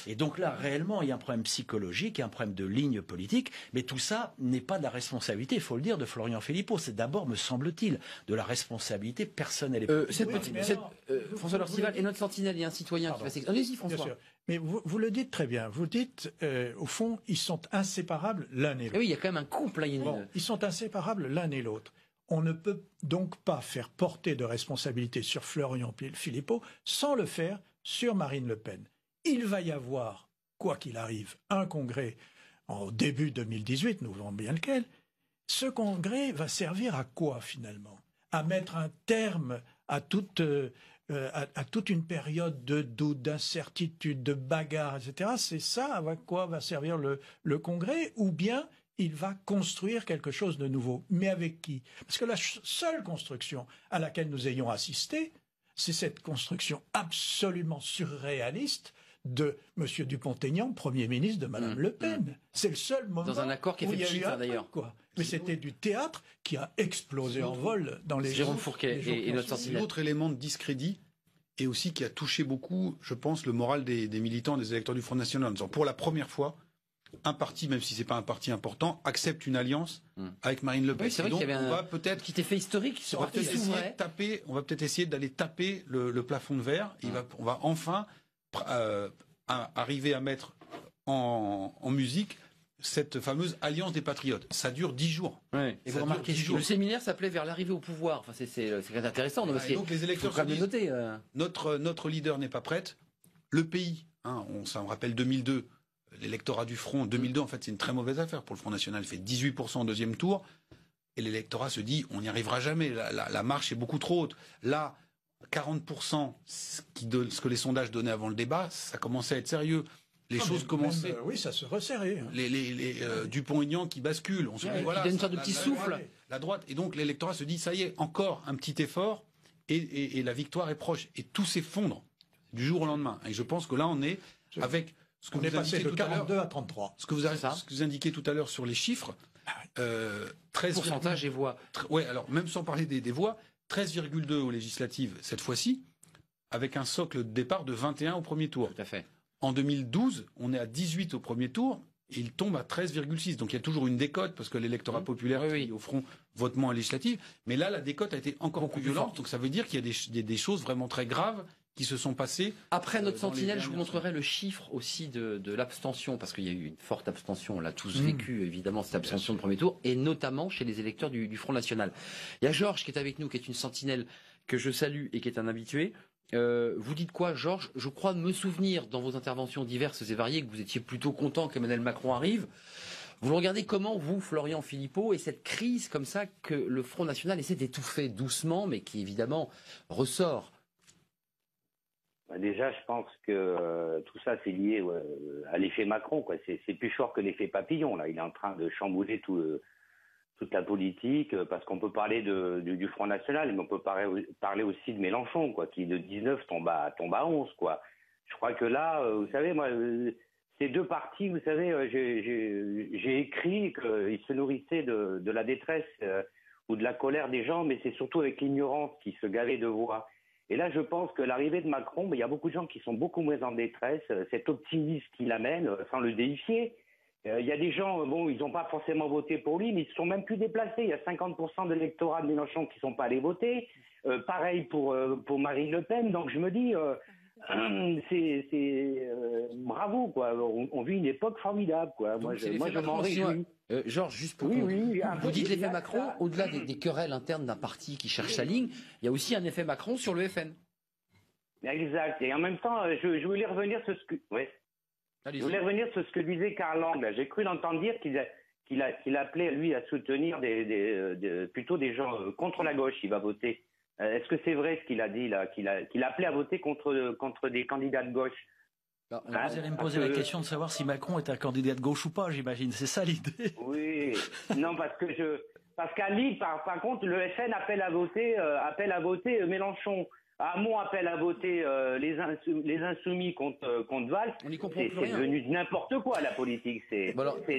Et donc là, réellement, il y a un problème psychologique, il y a un problème de ligne politique, mais tout ça n'est pas de la responsabilité, il faut le dire, de Florian Philippot. C'est d'abord, me semble-t-il, de la responsabilité personnelle et François Dorcival et notre sentinelle, il y a un citoyen qui va s'exprimer. Allez-y, François. Mais vous le dites très bien. Vous dites, au fond, ils sont inséparables l'un et l'autre. Oui, il y a quand même un couple. Là, ils sont inséparables l'un et l'autre. On ne peut donc pas faire porter de responsabilité sur Florian Philippot sans le faire sur Marine Le Pen. Il va y avoir, quoi qu'il arrive, un congrès en début 2018, nous verrons bien lequel. Ce congrès va servir à quoi finalement? À mettre un terme à toute une période de doute, d'incertitude, de bagarre, etc. C'est ça à quoi va servir le congrès, ou bien il va construire quelque chose de nouveau. Mais avec qui? Parce que la seule construction à laquelle nous ayons assisté, c'est cette construction absolument surréaliste de M. Dupont-Aignan, Premier ministre de Mme Le Pen. C'est le seul moment dans un accord qui a fait où il y a eu d'ailleurs. Mais c'était du théâtre qui a explosé en vol dans les Jérôme Fourquet et notre sentinelle. L'autre élément de discrédit et aussi qui a touché beaucoup, je pense, le moral des militants, des électeurs du Front National. En disant, pour la première fois, un parti, même si c'est pas un parti important, accepte une alliance avec Marine Le Pen. Oui, c'est vrai qu'il y avait on va peut-être qui était fait historique. on va peut-être essayer d'aller taper le plafond de verre. On va enfin arriver à mettre en musique cette fameuse alliance des patriotes. Ça dure 10 jours. Ouais. Et vous remarquez, le séminaire s'appelait Vers l'arrivée au pouvoir. Enfin, c'est très intéressant. Donc les électeurs se disent, noter. Notre leader n'est pas prête. Le pays, ça me rappelle 2002, l'électorat du Front. 2002, en fait, c'est une très mauvaise affaire pour le Front National. Il fait 18% au deuxième tour. Et l'électorat se dit, on n'y arrivera jamais. La marche est beaucoup trop haute. Là, 40%, ce que les sondages donnaient avant le débat, ça commençait à être sérieux. Les choses commençaient. Oui, ça se resserrait. Les Dupont-Aignan qui basculent. On se dit, voilà. Il donne une sorte de petit souffle. La droite. Et donc, l'électorat se dit, ça y est, encore un petit effort et la victoire est proche. Et tout s'effondre du jour au lendemain. Et je pense que là, on est avec ce que vous avez passé de 42 à 33. Ce que vous indiquez tout à l'heure sur les chiffres. 13 pourcentage et voix. Oui, alors, même sans parler des voix, 13,2 aux législatives cette fois-ci, avec un socle de départ de 21 au premier tour. Tout à fait. En 2012, on est à 18 au premier tour, et il tombe à 13,6. Donc il y a toujours une décote, parce que l'électorat populaire qui, au front, votement à législative. Mais là, la décote a été encore plus violente. Donc ça veut dire qu'il y a des choses vraiment très graves qui se sont passés. Après notre sentinelle, je vous montrerai le chiffre aussi de l'abstention, parce qu'il y a eu une forte abstention, on l'a tous vécu, évidemment, cette abstention de premier tour, et notamment chez les électeurs du Front National. Il y a Georges qui est avec nous, qui est une sentinelle que je salue et qui est un habitué. Vous dites quoi, Georges? Je crois me souvenir, dans vos interventions diverses et variées, que vous étiez plutôt content qu'Emmanuel Macron arrive. Vous le regardez comment, vous, Florian Philippot, et cette crise comme ça que le Front National essaie d'étouffer doucement, mais qui évidemment ressort? Déjà, je pense que tout ça, c'est lié à l'effet Macron, quoi. C'est plus fort que l'effet papillon, là. Il est en train de chambouler toute la politique, parce qu'on peut parler du Front National, mais on peut parler aussi de Mélenchon, quoi, qui de 19 tombe à 11, quoi. Je crois que là, vous savez, moi, ces deux partis, vous savez, j'ai écrit qu'ils se nourrissaient de la détresse ou de la colère des gens, mais c'est surtout avec l'ignorance qui se gavaient de voix. Et là, je pense que l'arrivée de Macron, il y a beaucoup de gens qui sont beaucoup moins en détresse, cet optimisme qu'il amène, sans le déifier. Il y a des gens, bon, ils n'ont pas forcément voté pour lui, mais ils ne se sont même plus déplacés. Il y a 50% de l'électorat de Mélenchon qui ne sont pas allés voter. Pareil pour Marine Le Pen. Donc je me dis, bravo, quoi. On vit une époque formidable, quoi. Moi, je m'en réjouis. Georges, juste pour vous dites l'effet Macron, au-delà des querelles internes d'un parti qui cherche sa ligne, il y a aussi un effet Macron sur le FN. Exact. Et en même temps, je voulais revenir sur ce que... Ouais. Je voulais revenir sur ce que disait Karl Lang. J'ai cru l'entendre dire qu'il appelait, lui, à soutenir plutôt des gens contre la gauche. Il va voter. Est-ce que c'est vrai ce qu'il a dit, là, qu'il appelait à voter contre des candidats de gauche? Vous allez me poser la question de savoir si Macron est un candidat de gauche ou pas, j'imagine. C'est ça l'idée. Oui. Non, parce qu'à Lille, par contre, le FN appelle à voter Mélenchon. Hamon appelle à voter les insoumis contre Valls. On n'y comprend plus rien. C'est devenu n'importe quoi, la politique.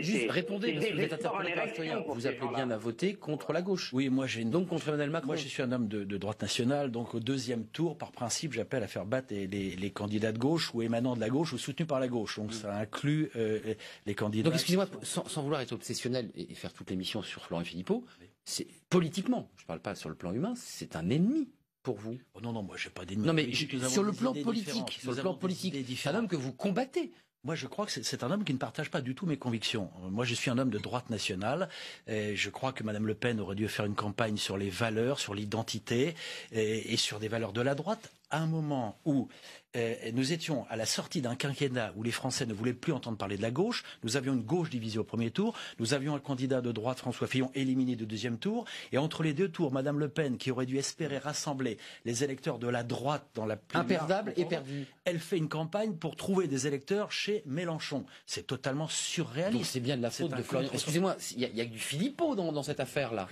Juste répondez, parce que vous êtes interprétateur historien. Vous appelez bien à voter contre la gauche. Oui, moi donc contre Emmanuel Macron. Moi, je suis un homme de droite nationale, donc au deuxième tour, par principe, j'appelle à faire battre les candidats de gauche ou émanant de la gauche ou soutenus par la gauche. Donc ça inclut les candidats. Donc excusez-moi, sans vouloir être obsessionnel et faire toute l'émission sur Florian Philippot, c'est politiquement, je ne parle pas sur le plan humain, c'est un ennemi. Pour vous? Oh non, moi j'ai pas d'ennemi. Non, mais sur le plan politique, c'est un homme que vous combattez. Moi, je crois que c'est un homme qui ne partage pas du tout mes convictions. Moi, je suis un homme de droite nationale. Et je crois que Mme Le Pen aurait dû faire une campagne sur les valeurs, sur l'identité et sur des valeurs de la droite. À un moment où nous étions à la sortie d'un quinquennat où les Français ne voulaient plus entendre parler de la gauche, nous avions une gauche divisée au premier tour, nous avions un candidat de droite, François Fillon, éliminé du deuxième tour, et entre les deux tours, Mme Le Pen, qui aurait dû espérer rassembler les électeurs de la droite dans la plus imperdable et perdue, elle fait une campagne pour trouver des électeurs chez Mélenchon. C'est totalement surréaliste. Donc c'est bien de la faute de Florian. Excusez-moi, il y a du Philippot dans cette affaire-là.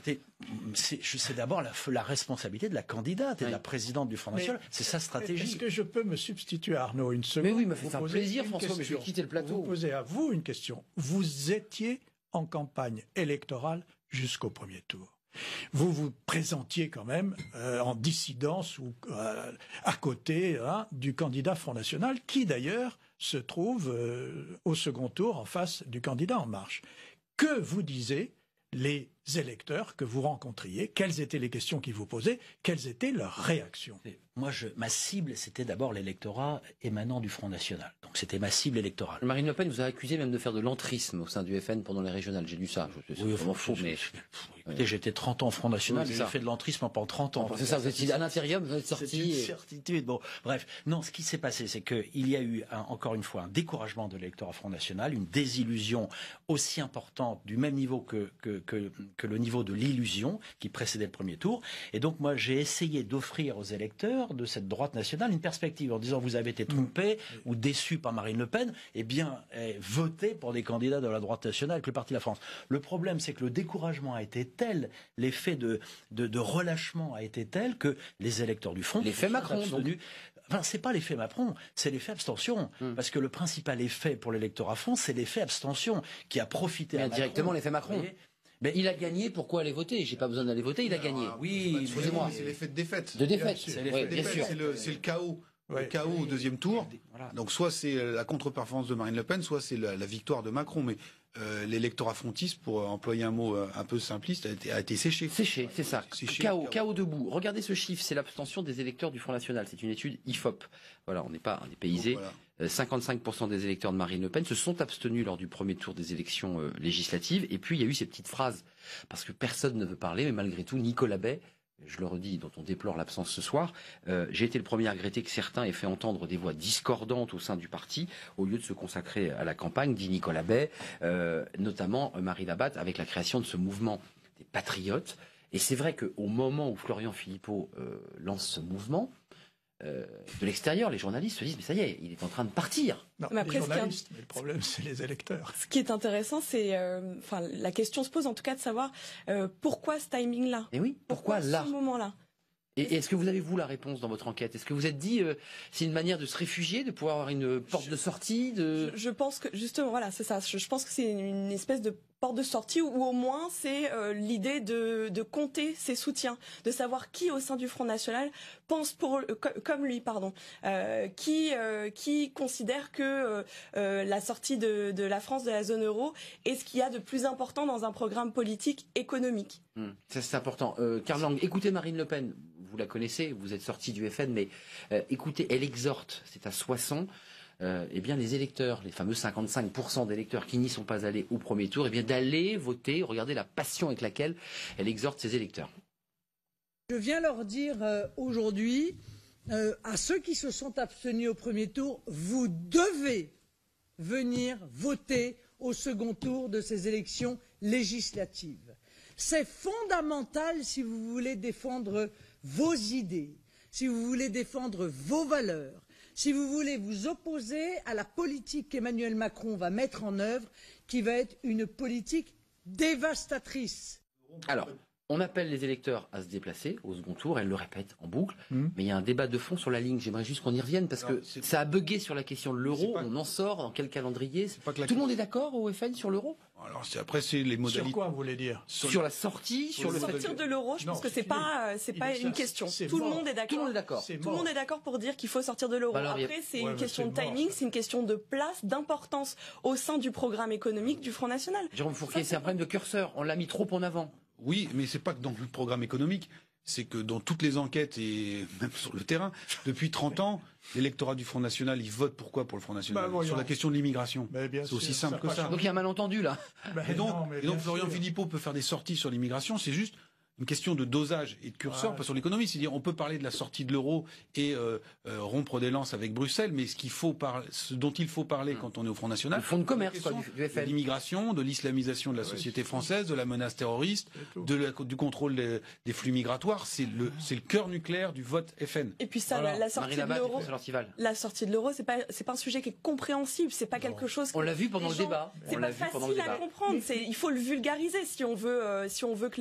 C'est d'abord la responsabilité de la candidate et de la présidente du Front National. C'est sa stratégie. Est-ce que je peux me substituer à Arnaud une seconde? Mais oui, il me fait plaisir, François, mais je vais quitter le plateau. Vous posez à vous une question. Vous étiez en campagne électorale jusqu'au premier tour. Vous vous présentiez quand même en dissidence ou à côté du candidat Front National, qui d'ailleurs se trouve au second tour en face du candidat En Marche. Que vous disaient les électeurs que vous rencontriez? Quelles étaient les questions qu'ils vous posaient? Quelles étaient leurs réactions? Moi, ma cible, c'était d'abord l'électorat émanant du Front National. Donc c'était ma cible électorale. Marine Le Pen vous a accusé même de faire de l'entrisme au sein du FN pendant les régionales. J'ai lu ça. C'est vraiment faux, mais... Écoutez, j'étais 30 ans au Front National, j'ai fait de l'entrisme pendant 30 ans. C'est ça, vous étiez à l'intérieur, vous êtes sorti. C'est une certitude. Bon, bref. Non, ce qui s'est passé, c'est qu'il y a eu, encore une fois, un découragement de l'électorat Front National, une désillusion aussi importante, du même niveau que le niveau de l'illusion qui précédait le premier tour. Et donc, moi, j'ai essayé d'offrir aux électeurs de cette droite nationale une perspective en disant vous avez été trompés ou déçus par Marine Le Pen, eh bien, votez pour des candidats de la droite nationale avec le Parti de la France. Le problème, c'est que le découragement a été tel, l'effet de relâchement a été tel que les électeurs du Front... L'effet Macron, Enfin, c'est pas l'effet Macron, c'est l'effet abstention. Parce que le principal effet pour l'électorat Front, c'est l'effet abstention qui a profité à directement l'effet Macron. Mais il a gagné, pourquoi aller voter? J'ai pas besoin d'aller voter, il a gagné. Oui, excusez-moi. C'est l'effet de défaite. De défaite, c'est le chaos. le chaos au deuxième tour. Voilà. Donc soit c'est la contre-performance de Marine Le Pen, soit c'est la victoire de Macron. Mais l'électorat frontiste, pour employer un mot un peu simpliste, a été séché. Séché, c'est ça. Chaos debout. Regardez ce chiffre, c'est l'abstention des électeurs du Front National. C'est une étude IFOP. Voilà, on n'est pas dépaysé. Voilà. 55% des électeurs de Marine Le Pen se sont abstenus lors du premier tour des élections législatives. Et puis, il y a eu ces petites phrases, parce que personne ne veut parler, mais malgré tout, Nicolas Bay, je le redis, dont on déplore l'absence ce soir, j'ai été le premier à regretter que certains aient fait entendre des voix discordantes au sein du parti, au lieu de se consacrer à la campagne, dit Nicolas Bay, notamment Marie Labatte, avec la création de ce mouvement des patriotes. Et c'est vrai qu'au moment où Florian Philippot lance ce mouvement, de l'extérieur, les journalistes se disent mais ça y est, il est en train de partir. Non, mais après, mais le problème c'est les électeurs. Ce qui est intéressant, c'est, la question se pose en tout cas de savoir pourquoi ce timing-là. Et oui, pourquoi là, ce moment-là. Et est-ce que vous avez vous la réponse dans votre enquête? Est-ce que vous êtes dit c'est une manière de se réfugier, de pouvoir avoir une porte de sortie Je pense que justement voilà, c'est ça. Je pense que c'est une espèce de porte de sortie ou au moins c'est l'idée de compter ses soutiens, de savoir qui au sein du Front National pense comme lui, qui considère que la sortie de la France de la zone euro est ce qu'il y a de plus important dans un programme politique économique. Ça c'est important. Karl Lang, écoutez Marine Le Pen. Vous la connaissez, vous êtes sorti du FN, mais écoutez, elle exhorte, c'est à Soissons, eh bien les électeurs, les fameux 55% d'électeurs qui n'y sont pas allés au premier tour, eh bien d'aller voter. Regardez la passion avec laquelle elle exhorte ses électeurs. Je viens leur dire aujourd'hui, à ceux qui se sont abstenus au premier tour, vous devez venir voter au second tour de ces élections législatives. C'est fondamental si vous voulez défendre vos idées, si vous voulez défendre vos valeurs, si vous voulez vous opposer à la politique qu'Emmanuel Macron va mettre en œuvre, qui va être une politique dévastatrice. Alors, on appelle les électeurs à se déplacer au second tour, elle le répète en boucle, mais il y a un débat de fond sur la ligne. J'aimerais juste qu'on y revienne parce que ça a bugué sur la question de l'euro. On en sort dans quel calendrier? Tout le monde est d'accord au FN sur l'euro? Alors après c'est les modalités. Sur quoi vous voulez dire? Sur la sortie, sur le sortir de l'euro. Je pense que c'est pas une question. Tout le monde est d'accord. Tout le monde est d'accord. Tout le monde est d'accord pour dire qu'il faut sortir de l'euro. Après c'est une question de timing, c'est une question de place, d'importance au sein du programme économique du Front National. Jérôme Fourquet, c'est un problème de curseur. On l'a mis trop en avant. Oui, mais c'est pas que dans le programme économique, c'est que dans toutes les enquêtes et même sur le terrain, depuis 30 ans, l'électorat du Front National, il vote pourquoi pour le Front National? Sur la question de l'immigration. C'est aussi simple que ça. Donc il y a un malentendu là. Et donc Florian Philippot peut faire des sorties sur l'immigration, c'est juste une question de dosage et de curseur, pas sur l'économie. C'est-à-dire, on peut parler de la sortie de l'euro et rompre des lances avec Bruxelles, mais ce dont il faut parler quand on est au Front National, le fonds de commerce du FN, de l'immigration, de l'islamisation de la société française, de la menace terroriste, du contrôle des flux migratoires, c'est le cœur nucléaire du vote FN. Et puis ça, la sortie de l'euro, c'est pas un sujet qui est compréhensible, c'est pas quelque chose. On l'a vu pendant le débat. C'est pas facile à comprendre. Il faut le vulgariser si on veut que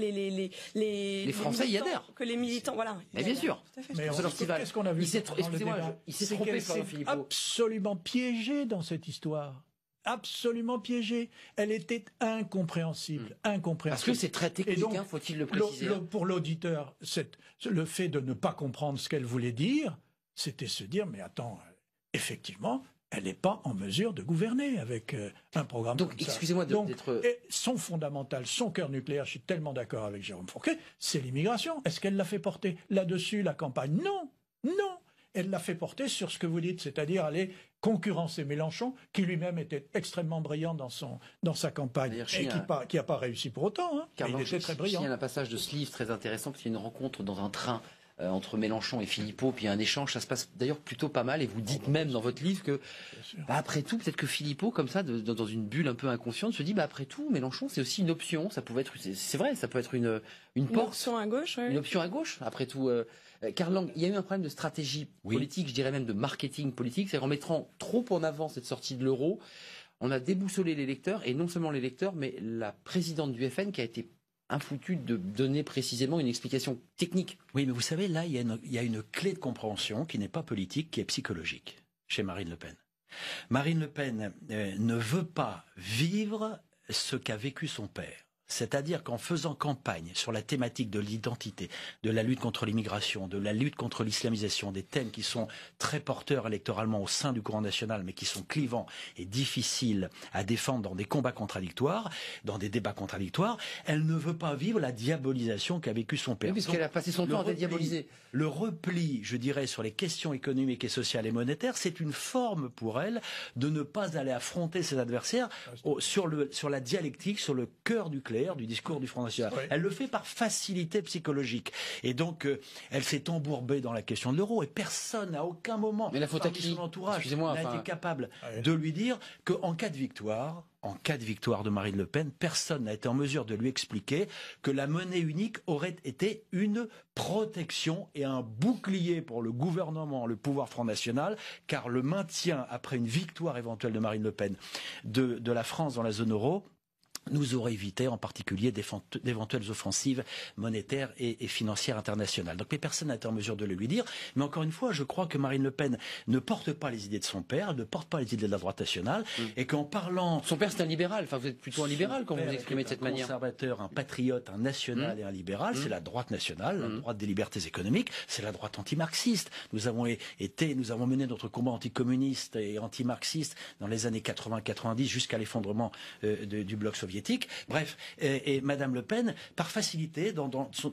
les Français y adhèrent. Que les militants, voilà. Mais bien sûr. Mais qu'est-ce qu'on a vu? Excusez-moi, il s'est trompé, Florian Philippot. Absolument piégé dans cette histoire. Absolument piégé. Elle était incompréhensible. Parce que c'est très technique, faut-il le préciser. Pour l'auditeur, le fait de ne pas comprendre ce qu'elle voulait dire, c'était se dire, mais attends, effectivement, elle n'est pas en mesure de gouverner avec un programme comme ça. Donc, excusez-moi d'être... Son fondamental, son cœur nucléaire, je suis tellement d'accord avec Jérôme Fourquet, c'est l'immigration. Est-ce qu'elle l'a fait porter là-dessus, la campagne? Non. Elle l'a fait porter sur ce que vous dites, c'est-à-dire aller concurrencer Mélenchon, qui lui-même était extrêmement brillant dans sa campagne, et qui n'a pas réussi pour autant. Il était très brillant. Il y a un passage de ce livre très intéressant, parce qu'il y a une rencontre dans un train entre Mélenchon et Philippot, puis il y a un échange, ça se passe d'ailleurs plutôt pas mal, et vous dites même dans votre livre que, après tout, peut-être que Philippot, comme ça, dans une bulle un peu inconsciente, se dit, après tout, Mélenchon, c'est aussi une option, ça pouvait être, c'est vrai, ça peut être une porte. Option à gauche, Une option à gauche, après tout. Karl Lang, il y a eu un problème de stratégie politique, je dirais même de marketing politique, c'est qu'en mettant trop en avant cette sortie de l'euro, on a déboussolé les lecteurs, et non seulement les lecteurs, mais la présidente du FN qui a été infoutu de donner précisément une explication technique. Oui, mais vous savez, là, il y a une clé de compréhension qui n'est pas politique, qui est psychologique, chez Marine Le Pen. Marine Le Pen ne veut pas vivre ce qu'a vécu son père. C'est-à-dire qu'en faisant campagne sur la thématique de l'identité, de la lutte contre l'immigration, de la lutte contre l'islamisation, des thèmes qui sont très porteurs électoralement au sein du courant national, mais qui sont clivants et difficiles à défendre dans des combats contradictoires, dans des débats contradictoires, elle ne veut pas vivre la diabolisation qu'a vécu son père. Oui, puisqu'elle a passé son temps à dédiaboliser. Le repli, je dirais, sur les questions économiques et sociales et monétaires, c'est une forme pour elle de ne pas aller affronter ses adversaires sur la dialectique, sur le cœur du du discours du Front National. Oui. Elle le fait par facilité psychologique. Et donc, elle s'est embourbée dans la question de l'euro et personne, à aucun moment, parmi son entourage, n'a été capable de lui dire qu'en cas de victoire, de Marine Le Pen, personne n'a été en mesure de lui expliquer que la monnaie unique aurait été une protection et un bouclier pour le gouvernement, le pouvoir Front National, car le maintien, après une victoire éventuelle de Marine Le Pen, de la France dans la zone euro, nous aurait évité en particulier d'éventuelles offensives monétaires et financières internationales. Donc, mais personne n'a été en mesure de le lui dire. Mais encore une fois, je crois que Marine Le Pen ne porte pas les idées de son père, elle ne porte pas les idées de la droite nationale, et qu'en parlant... Son père, c'est un libéral. Enfin, vous êtes plutôt un libéral quand vous vous exprimez de cette manière. Un conservateur, un patriote, un national et un libéral, c'est la droite nationale, la droite des libertés économiques, c'est la droite anti-marxiste. Nous avons mené notre combat anticommuniste et anti-marxiste dans les années 80-90 jusqu'à l'effondrement du bloc soviétique. Bref, et Madame Le Pen, par facilité,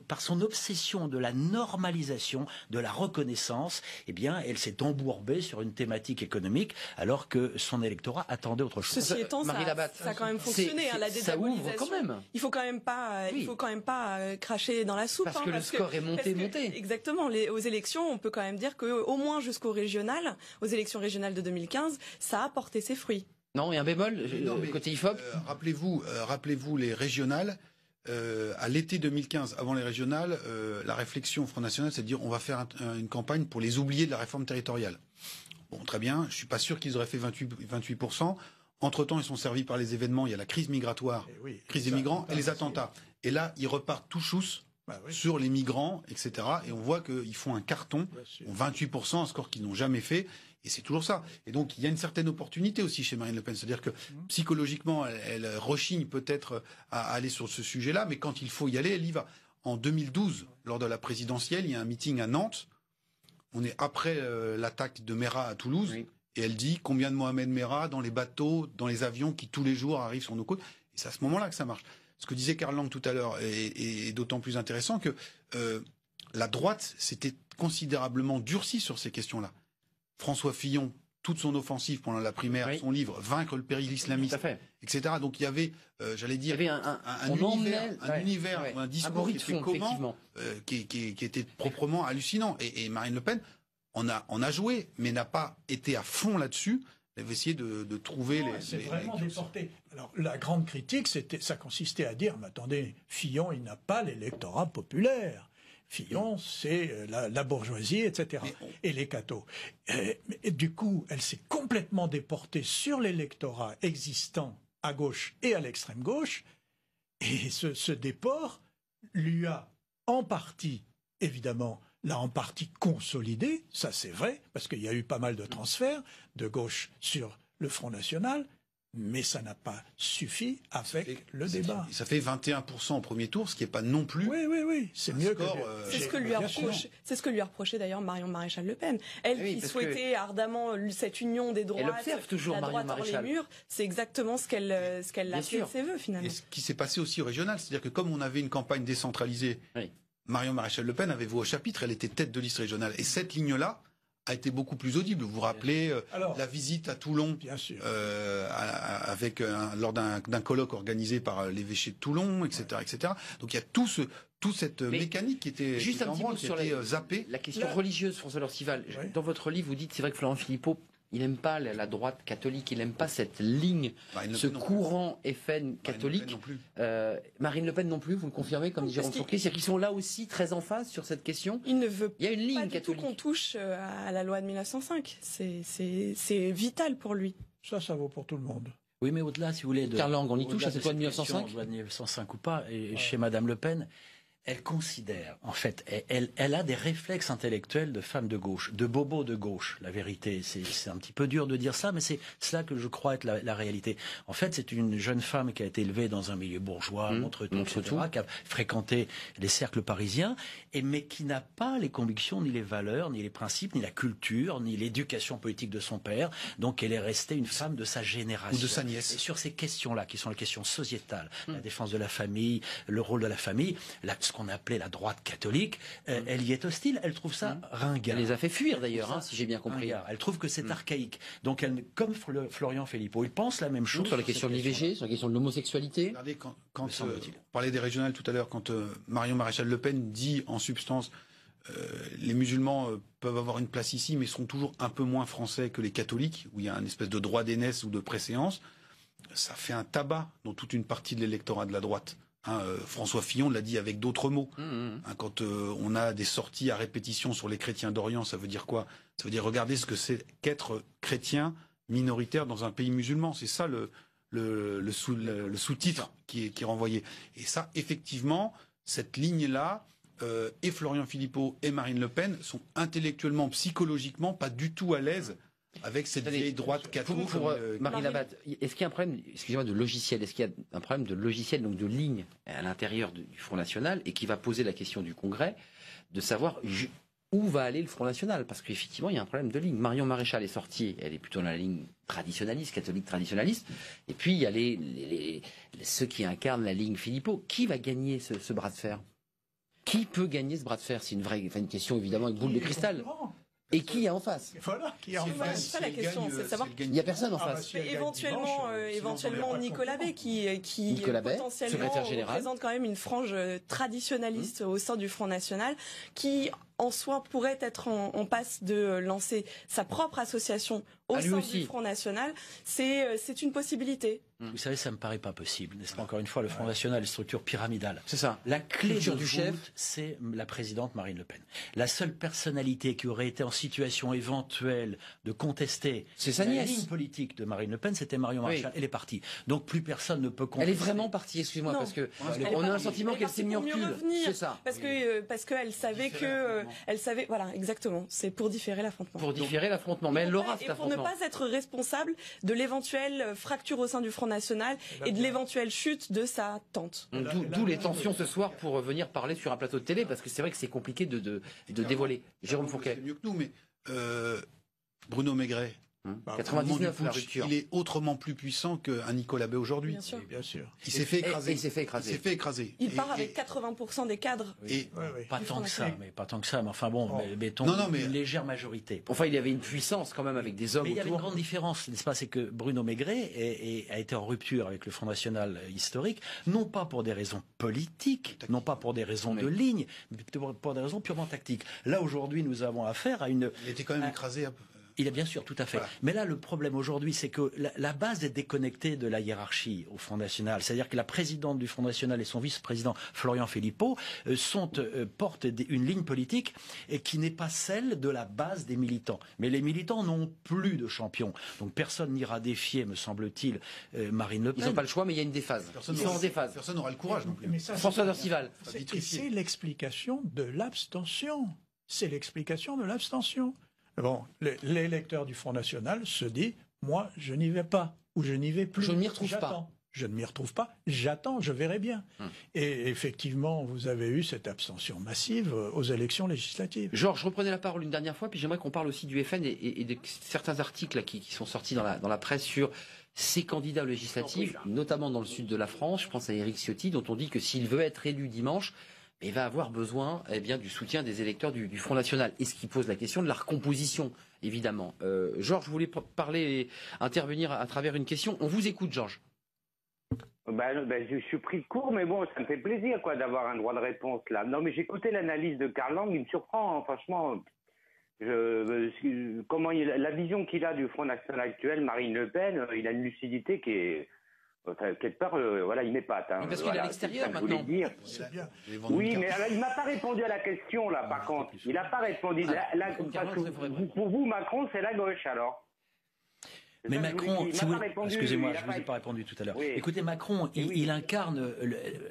par son obsession de la normalisation, de la reconnaissance, eh bien, elle s'est embourbée sur une thématique économique, alors que son électorat attendait autre chose. Ceci étant, ça a quand même fonctionné, la dédiabolisation. Ça ouvre quand même. Il faut quand même pas cracher dans la soupe. Parce que le score est monté. Exactement. Aux élections, on peut quand même dire qu'au moins jusqu'aux régionales, aux élections régionales de 2015, ça a porté ses fruits. Non, il y a un bémol côté IFOP. Rappelez-vous les régionales. À l'été 2015, avant les régionales, la réflexion Front National, c'est de dire on va faire une campagne pour les oubliés de la réforme territoriale. Bon, très bien. Je suis pas sûr qu'ils auraient fait 28%. Entre-temps, ils sont servis par les événements. Il y a la crise migratoire, crise des migrants et les attentats. Et là, ils repartent tout chousse sur les migrants, etc. Et on voit qu'ils font un carton, 28%, un score qu'ils n'ont jamais fait. Et c'est toujours ça. Et donc, il y a une certaine opportunité aussi chez Marine Le Pen. C'est-à-dire que psychologiquement, elle rechigne peut-être à aller sur ce sujet-là, mais quand il faut y aller, elle y va. En 2012, lors de la présidentielle, il y a un meeting à Nantes. On est après l'attaque de Merah à Toulouse. Oui. Et elle dit combien de Mohamed Merah dans les bateaux, dans les avions qui tous les jours arrivent sur nos côtes. Et c'est à ce moment-là que ça marche. Ce que disait Karl Lang tout à l'heure est d'autant plus intéressant que la droite s'était considérablement durcie sur ces questions-là. François Fillon, toute son offensive pendant la primaire, son livre « Vaincre le péril islamiste », etc. Donc il y avait, j'allais dire, un univers, un discours qui était commun, qui était proprement hallucinant. Et Marine Le Pen en a joué, mais n'a pas été à fond là-dessus. Elle avait essayé de trouver c'est vraiment déporté. Alors la grande critique, ça consistait à dire, mais attendez, Fillon, il n'a pas l'électorat populaire. Fillon, c'est la bourgeoisie, etc. Et les cathos. Et du coup, elle s'est complètement déportée sur l'électorat existant à gauche et à l'extrême gauche. Et ce déport lui a en partie, évidemment, l'a en partie consolidé, ça c'est vrai, parce qu'il y a eu pas mal de transferts de gauche sur le Front National. Mais ça n'a pas suffi avec le débat. Ça fait 21% au premier tour, ce qui n'est pas non plus... Oui, c'est mieux score, c'est ce que lui a reproché d'ailleurs Marion Maréchal Le Pen. Elle qui souhaitait ardemment cette union des droites, elle observe toujours la droite hors les murs, c'est exactement ce qu'elle a fait de ses vœux finalement. Et ce qui s'est passé aussi au régional, c'est-à-dire que comme on avait une campagne décentralisée, Marion Maréchal Le Pen avait voix au chapitre, elle était tête de liste régionale. Et cette ligne-là a été beaucoup plus audible. Vous vous rappelez la visite à Toulon, lors d'un colloque organisé par l'évêché de Toulon, etc., etc. Donc il y a toute cette mécanique qui était juste un petit mot sur zappée. La question religieuse, François Lorcival. Dans votre livre, vous dites, c'est vrai que Florent Philippot, il n'aime pas la droite catholique, il n'aime pas cette ligne, ce courant FN catholique. Marine Le Pen non plus, vous le confirmez, comme dit Jérôme Fourquet, c'est-à-dire qu'ils sont là aussi très en phase sur cette question. Il ne veut il y a une ligne pas catholique. Du tout qu'on touche à la loi de 1905. C'est vital pour lui. Ça vaut pour tout le monde. Oui, mais au-delà, si vous voulez... Karl Lang, on y touche à cette loi de 1905 loi de 1905 ou pas, et chez Madame Le Pen... Elle considère, en fait, elle a des réflexes intellectuels de femme de gauche, de bobo de gauche. La vérité, c'est un petit peu dur de dire ça, mais c'est cela que je crois être la réalité. En fait, c'est une jeune femme qui a été élevée dans un milieu bourgeois, Montretout, etc., qui a fréquenté les cercles parisiens, mais qui n'a pas les convictions, ni les valeurs, ni les principes, ni la culture, ni l'éducation politique de son père. Donc, elle est restée une femme de sa génération. Ou de sa nièce. Et sur ces questions-là, qui sont les questions sociétales, la défense de la famille, le rôle de la famille, ce qu'on appelait la droite catholique, elle y est hostile, elle trouve ça ringard. Elle les a fait fuir d'ailleurs, si j'ai bien compris. Ringard. Elle trouve que c'est archaïque. Donc, comme Florian Philippot, il pense la même chose. Sur la question de l'IVG, sur la question de l'homosexualité. Regardez, quand on parlait des régionales tout à l'heure, quand Marion Maréchal Le Pen dit en substance les musulmans peuvent avoir une place ici, mais seront toujours un peu moins français que les catholiques, où il y a une espèce de droit d'aînesse ou de préséance, ça fait un tabac dans toute une partie de l'électorat de la droite. François Fillon l'a dit avec d'autres mots. Quand on a des sorties à répétition sur les chrétiens d'Orient, ça veut dire quoi? Ça veut dire regardez ce que c'est qu'être chrétien minoritaire dans un pays musulman. C'est ça le sous-titre qui est renvoyé. Et ça, effectivement, cette ligne-là, et Florian Philippot et Marine Le Pen sont intellectuellement, psychologiquement pas du tout à l'aise avec cette vieille droite catholique. Pour Marine Labatte, est-ce qu'il y a un problème, excusez-moi, de logiciel? Est-ce qu'il y a un problème de logiciel, donc de ligne à l'intérieur du Front National, et qui va poser la question du Congrès de savoir où va aller le Front National? Parce qu'effectivement, il y a un problème de ligne. Marion Maréchal est sortie, elle est plutôt dans la ligne traditionnaliste, catholique traditionnaliste, et puis il y a ceux qui incarnent la ligne Philippot. Qui va gagner ce bras de fer? Qui peut gagner ce bras de fer? C'est une question évidemment avec boule de cristal. Et qui est en face? Voilà, qui est en face. C'est pas la question, c'est de savoir. Il n'y a personne en face. Éventuellement Nicolas Bay, qui potentiellement représente quand même une frange traditionnaliste au sein du Front National, qui en soi pourrait être en passe de lancer sa propre association au sein du Front National. C'est une possibilité. Vous savez, ça me paraît pas possible, n'est-ce pas? Encore une fois, le Front National est une structure pyramidale. C'est ça. La clé du chef, c'est la présidente Marine Le Pen. La seule personnalité qui aurait été en situation éventuelle de contester la ligne politique de Marine Le Pen, c'était Marion Maréchal. Elle est partie. Donc plus personne ne peut contester. Elle est vraiment partie, excuse-moi, parce que on a un sentiment qu'elle s'est mise en cul. C'est ça. Parce qu'elle savait elle savait, voilà, exactement. C'est pour différer l'affrontement. Pour différer l'affrontement, mais elle l'aura cet affrontement. Et pour ne pas être responsable de l'éventuelle fracture au sein du Front National et de l'éventuelle chute de sa tante. D'où les tensions ce soir pour venir parler sur un plateau de télé, parce que c'est vrai que c'est compliqué de dévoiler. Jérôme Fourquet. C'est mieux que nous, mais Bruno Maigret, 99, la rupture. Il est autrement plus puissant qu'un Nicolas Bay aujourd'hui. Bien sûr. Il s'est fait écraser. Il s'est fait écraser. Il part avec 80% des cadres. Pas tant que ça, mais enfin bon, mettons une légère majorité. Enfin, il y avait une puissance quand même avec des hommes autour. Mais il y avait une autour. grande différence, n'est-ce pas? C'est que Bruno Maigret a été en rupture avec le Front National historique, non pas pour des raisons politiques, non pas pour des raisons de ligne, mais pour des raisons purement tactiques. Là, aujourd'hui, nous avons affaire à une... Il était quand même écrasé un peu. Il est bien sûr, tout à fait. Voilà. Mais là, le problème aujourd'hui, c'est que la base est déconnectée de la hiérarchie au Front National. C'est-à-dire que la présidente du Front National et son vice-président Florian Philippot portent une ligne politique qui n'est pas celle de la base des militants. Mais les militants n'ont plus de champion. Donc personne n'ira défier, me semble-t-il, Marine Le Pen. Ils n'ont pas le choix, mais il y a une déphase. Ils sont en déphase. Personne n'aura le courage non plus. François Dorcival. Et c'est l'explication de l'abstention. C'est l'explication de l'abstention. Bon, l'électeur du Front National se dit, moi, je n'y vais pas, ou je n'y vais plus. Je ne m'y retrouve pas. Je ne m'y retrouve pas, j'attends, je verrai bien. Et effectivement, vous avez eu cette abstention massive aux élections législatives. Georges, reprenez la parole une dernière fois, puis j'aimerais qu'on parle aussi du FN et de certains articles là, qui sont sortis dans la presse sur ces candidats législatifs, notamment dans le sud de la France. Je pense à Éric Ciotti, dont on dit que s'il veut être élu dimanche, il va avoir besoin du soutien des électeurs du Front National. Et ce qui pose la question de la recomposition, évidemment. Georges, vous voulez intervenir à travers une question. On vous écoute, Georges. Je suis pris de court, mais bon, ça me fait plaisir d'avoir un droit de réponse là. Non, mais j'ai écouté l'analyse de Karl Lang, il me surprend, hein, franchement. La vision qu'il a du Front National actuel, Marine Le Pen, il a une lucidité qui est... quelque part, il m'épate. Hein. Parce qu'il est à l'extérieur maintenant. Oui, mais il m'a pas répondu à la question, là, par contre. Il n'a pas répondu. Pour vous, Macron, c'est la gauche, alors? Mais Macron, si vous... excusez-moi, je ne vous ai pas répondu tout à l'heure. Oui. Écoutez, Macron, il incarne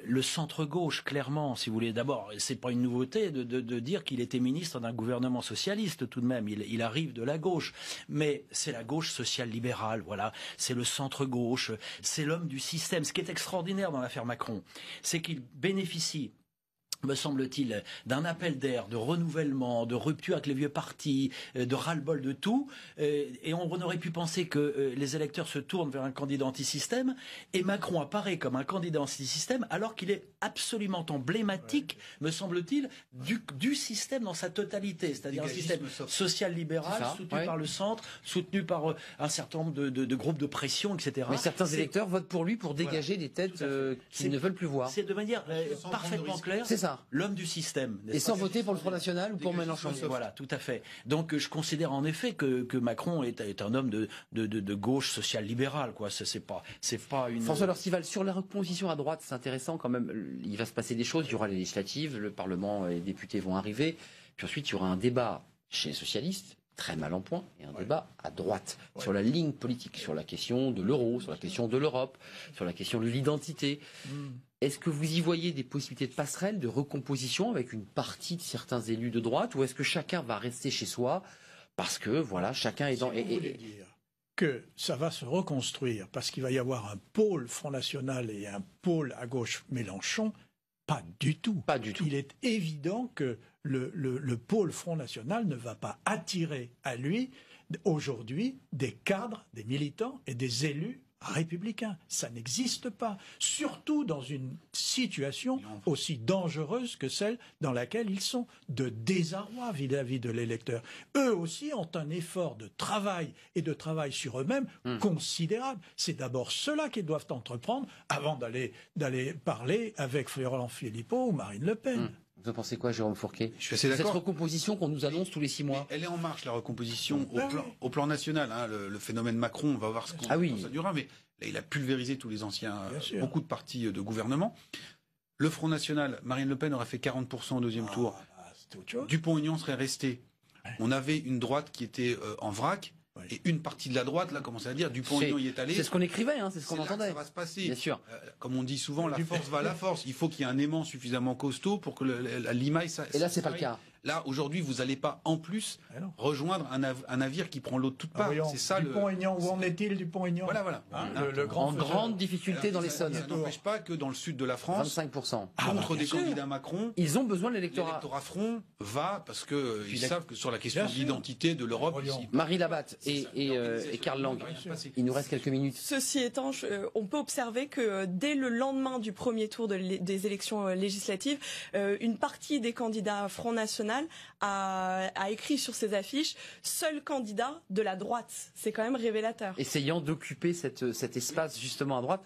le centre-gauche, clairement, si vous voulez. D'abord, c'est pas une nouveauté de dire qu'il était ministre d'un gouvernement socialiste, tout de même. Il arrive de la gauche. Mais c'est la gauche social-libérale, voilà. C'est le centre-gauche. C'est l'homme du système. Ce qui est extraordinaire dans l'affaire Macron, c'est qu'il bénéficie, me semble-t-il, d'un appel d'air, de renouvellement, de rupture avec les vieux partis, de ras-le-bol de tout. Et on aurait pu penser que les électeurs se tournent vers un candidat anti-système. Et Macron apparaît comme un candidat anti-système alors qu'il est absolument emblématique, me semble-t-il, du système dans sa totalité. C'est-à-dire un système social-libéral, soutenu par le centre, soutenu par un certain nombre de groupes de pression, etc. Mais certains électeurs votent pour lui pour dégager des têtes qu'ils ne veulent plus voir. C'est de manière parfaitement claire. C'est ça. L'homme du système. Et sans voter pour le Front National ou pour Mélenchon. Voilà, tout à fait. Donc je considère en effet que Macron est un homme de gauche social-libérale, quoi. C'est pas une... François Lorcival, sur la recomposition à droite, c'est intéressant quand même. Il va se passer des choses. Il y aura les législatives, le Parlement et les députés vont arriver. Puis ensuite, il y aura un débat chez les socialistes, très mal en point, et un débat à droite sur la ligne politique, sur la question de l'euro, sur la question de l'Europe, sur la question de l'identité. Est-ce que vous y voyez des possibilités de passerelle, de recomposition avec une partie de certains élus de droite, ou est-ce que chacun va rester chez soi parce que voilà, chacun est dans... Vous voulez dire que ça va se reconstruire parce qu'il va y avoir un pôle Front National et un pôle à gauche Mélenchon? Pas du tout. Pas du tout. Il est évident que le pôle Front National ne va pas attirer à lui aujourd'hui des cadres, des militants et des élus républicains. Ça n'existe pas. Surtout dans une situation aussi dangereuse que celle dans laquelle ils sont, de désarroi vis-à-vis de l'électeur. Eux aussi ont un effort de travail et de travail sur eux-mêmes considérable. C'est d'abord cela qu'ils doivent entreprendre avant d'aller parler avec Florent Philippot ou Marine Le Pen. Vous en pensez quoi, Jérôme Fourquet? Je suis assez d'accord. Cette recomposition qu'on nous annonce tous les 6 mois. Mais elle est en marche, la recomposition, au plan national. Hein, le phénomène Macron, on va voir ce qu'on ça durera. Mais là, il a pulvérisé tous les anciens, beaucoup de partis de gouvernement. Le Front National, Marine Le Pen aurait fait 40% au deuxième tour. Dupont-Aignan serait resté. On avait une droite qui était en vrac. Et une partie de la droite, là, commençait à dire Dupont-Aignan y est allé. C'est ce qu'on écrivait, hein, c'est ce qu'on entendait. Ça va se passer. Bien sûr. Comme on dit souvent, la force va à la force. Il faut qu'il y ait un aimant suffisamment costaud pour que la limaille... Et là, c'est pas le cas. Là, aujourd'hui, vous n'allez pas, en plus, rejoindre un navire qui prend l'eau de toutes parts. C'est ça, Dupont-Aignan, où en est-il, Dupont-Aignan? Voilà. Le grand en grande difficulté dans l'Essonne. Ça n'empêche pas que dans le sud de la France, 25%. Contre des candidats Macron, ils ont besoin de l'électorat. L'électorat Front va, parce qu'ils savent que sur la question de l'identité de l'Europe... Marie Labatte et Karl Lang, il nous reste quelques minutes. Ceci étant, on peut observer que dès le lendemain du premier tour des élections législatives, une partie des candidats Front National a écrit sur ses affiches « Seul candidat de la droite ». C'est quand même révélateur. Essayant d'occuper cet espace justement à droite.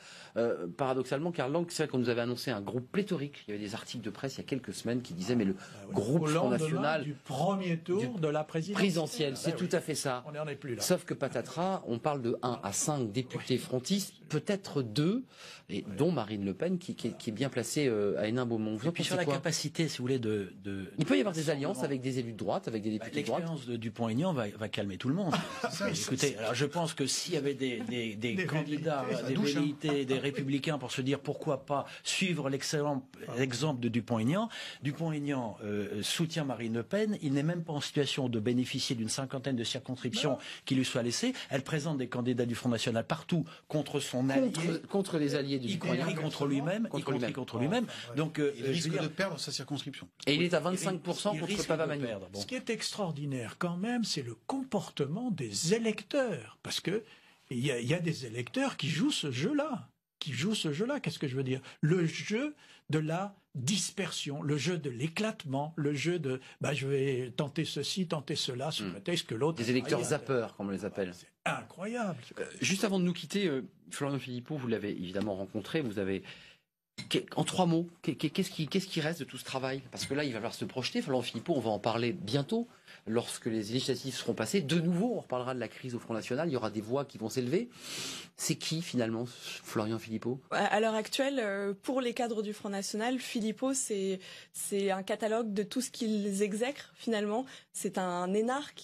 Paradoxalement, Karl Lang, c'est vrai qu'on nous avait annoncé un groupe pléthorique. Il y avait des articles de presse il y a quelques semaines qui disaient mais le groupe Front National du premier tour de la présidentielle. C'est tout à fait ça. On n'en est plus là. Sauf que patatras, on parle de 1 à 5 députés frontistes, peut-être 2, et dont Marine Le Pen qui est bien placée à Hénin-Beaumont. Et puis sur la capacité, si vous voulez, il peut y avoir des alliances avec des élus de droite, avec des députés de droite. L'expérience de Dupont-Aignan va calmer tout le monde. Écoutez, alors je pense que s'il y avait des candidats, des velléités, des républicains pour se dire pourquoi pas suivre l'excellent exemple de Dupont-Aignan. Dupont-Aignan soutient Marine Le Pen. Il n'est même pas en situation de bénéficier d'une 50aine de circonscriptions qui lui soient laissées. Elle présente des candidats du Front National partout contre son allié, contre les alliés de Dupont-Aignan, y compris contre lui-même. Donc il risque de perdre sa circonscription. Et il est à 25% contre Pavamani. Ce qui est extraordinaire quand même, c'est le comportement des électeurs. Parce que il y a des électeurs qui jouent ce jeu-là. Qu'est-ce que je veux dire? Le jeu de la dispersion, le jeu de l'éclatement, le jeu de je vais tenter ceci, tenter cela, sous prétexte que l'autre... Des électeurs zappeurs, comme on les appelle. C'est incroyable. Juste avant de nous quitter, Florian Philippot, vous l'avez évidemment rencontré, vous avez En 3 mots, qu'est-ce qui reste de tout ce travail? Parce que là, il va falloir se projeter. Florian Philippot, on va en parler bientôt. Lorsque les législatives seront passées, de nouveau, on reparlera de la crise au Front National. Il y aura des voix qui vont s'élever. C'est qui, finalement, Florian Philippot? À l'heure actuelle, pour les cadres du Front National, Philippot, c'est un catalogue de tout ce qu'ils exècrent, finalement. C'est un énarque.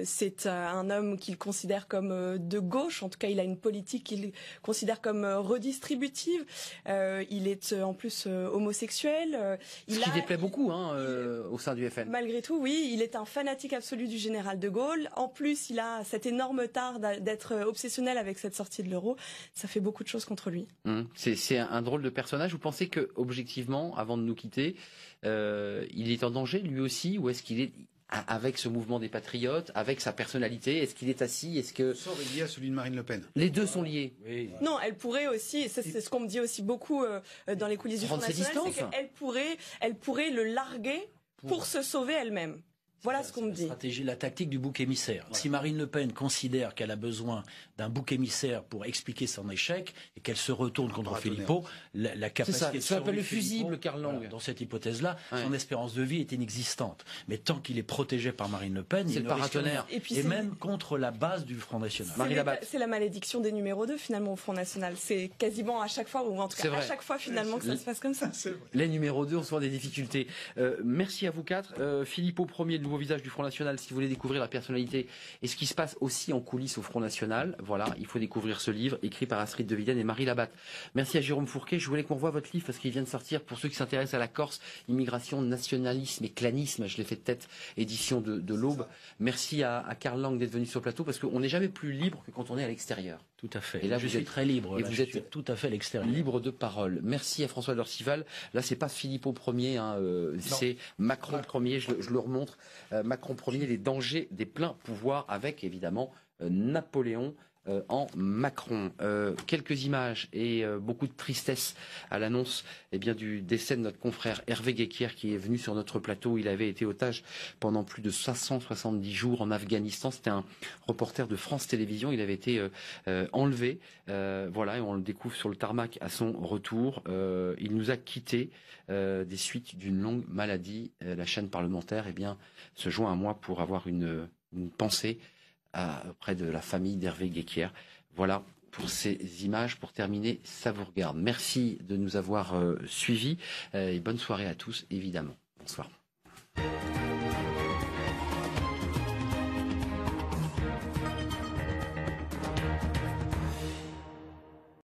C'est un homme qu'il considère comme de gauche. En tout cas, il a une politique qu'il considère comme redistributive. Il est en plus homosexuel. Ce qui déplaît beaucoup au sein du FN. Malgré tout, oui, il est un fanatique absolu du général de Gaulle. En plus, il a cette énorme tare d'être obsessionnel avec cette sortie de l'euro. Ça fait beaucoup de choses contre lui. C'est un drôle de personnage. Vous pensez que, objectivement, avant de nous quitter, il est en danger lui aussi, ou est-ce qu'il est avec ce mouvement des patriotes, avec sa personnalité, est-ce qu'il est assis, est-ce que... Le sort est lié à celui de Marine Le Pen. Les deux sont liés. Oui. Non, elle pourrait aussi, c'est ce qu'on me dit aussi beaucoup dans les coulisses du Front National, c'est qu'elle pourrait le larguer pour se sauver elle-même. Voilà ce qu'on me dit. La tactique du bouc émissaire. Ouais. Si Marine Le Pen considère qu'elle a besoin d'un bouc émissaire pour expliquer son échec et qu'elle se retourne contre Philippot, la capacité... Ça s'appelle le fusible, Karl Lang. Voilà, dans cette hypothèse-là, son espérance de vie est inexistante. Mais tant qu'il est protégé par Marine Le Pen, il est paratonnerre. Et même contre la base du Front National. C'est la malédiction des numéros 2, finalement, au Front National. C'est quasiment à chaque fois, ou en tout cas à chaque fois, finalement, que ça se passe comme ça. Les numéros 2 ont souvent des difficultés. Merci à vous quatre. Philippot Premier, le nouveau visage du Front National, si vous voulez découvrir la personnalité et ce qui se passe aussi en coulisses au Front National, voilà, il faut découvrir ce livre écrit par Astrid de Villaine et Marie Labatte. Merci à Jérôme Fourquet. Je voulais qu'on voit votre livre parce qu'il vient de sortir pour ceux qui s'intéressent à la Corse, immigration, nationalisme et clanisme. Je l'ai fait de tête, édition de l'Aube. Merci à Karl Lang d'être venu sur le plateau parce qu'on n'est jamais plus libre que quand on est à l'extérieur. Tout à fait. Et là, je suis très libre. Et là, vous êtes tout à fait à l'extérieur. Libre de parole. Merci à François Dorcival. Là, c'est pas Philippot Premier, c'est Macron Premier. Je le remontre. Macron Premier, les dangers des pleins pouvoirs avec évidemment Napoléon en Macron. Quelques images et beaucoup de tristesse à l'annonce du décès de notre confrère Hervé Guéquière qui est venu sur notre plateau. Il avait été otage pendant plus de 570 jours en Afghanistan. C'était un reporter de France Télévisions. Il avait été enlevé. Voilà, et on le découvre sur le tarmac à son retour. Il nous a quittés des suites d'une longue maladie. La chaîne parlementaire se joint à moi pour avoir une pensée auprès de la famille d'Hervé Guéquière. Voilà pour ces images. Pour terminer, ça vous regarde. Merci de nous avoir suivis et bonne soirée à tous, évidemment. Bonsoir.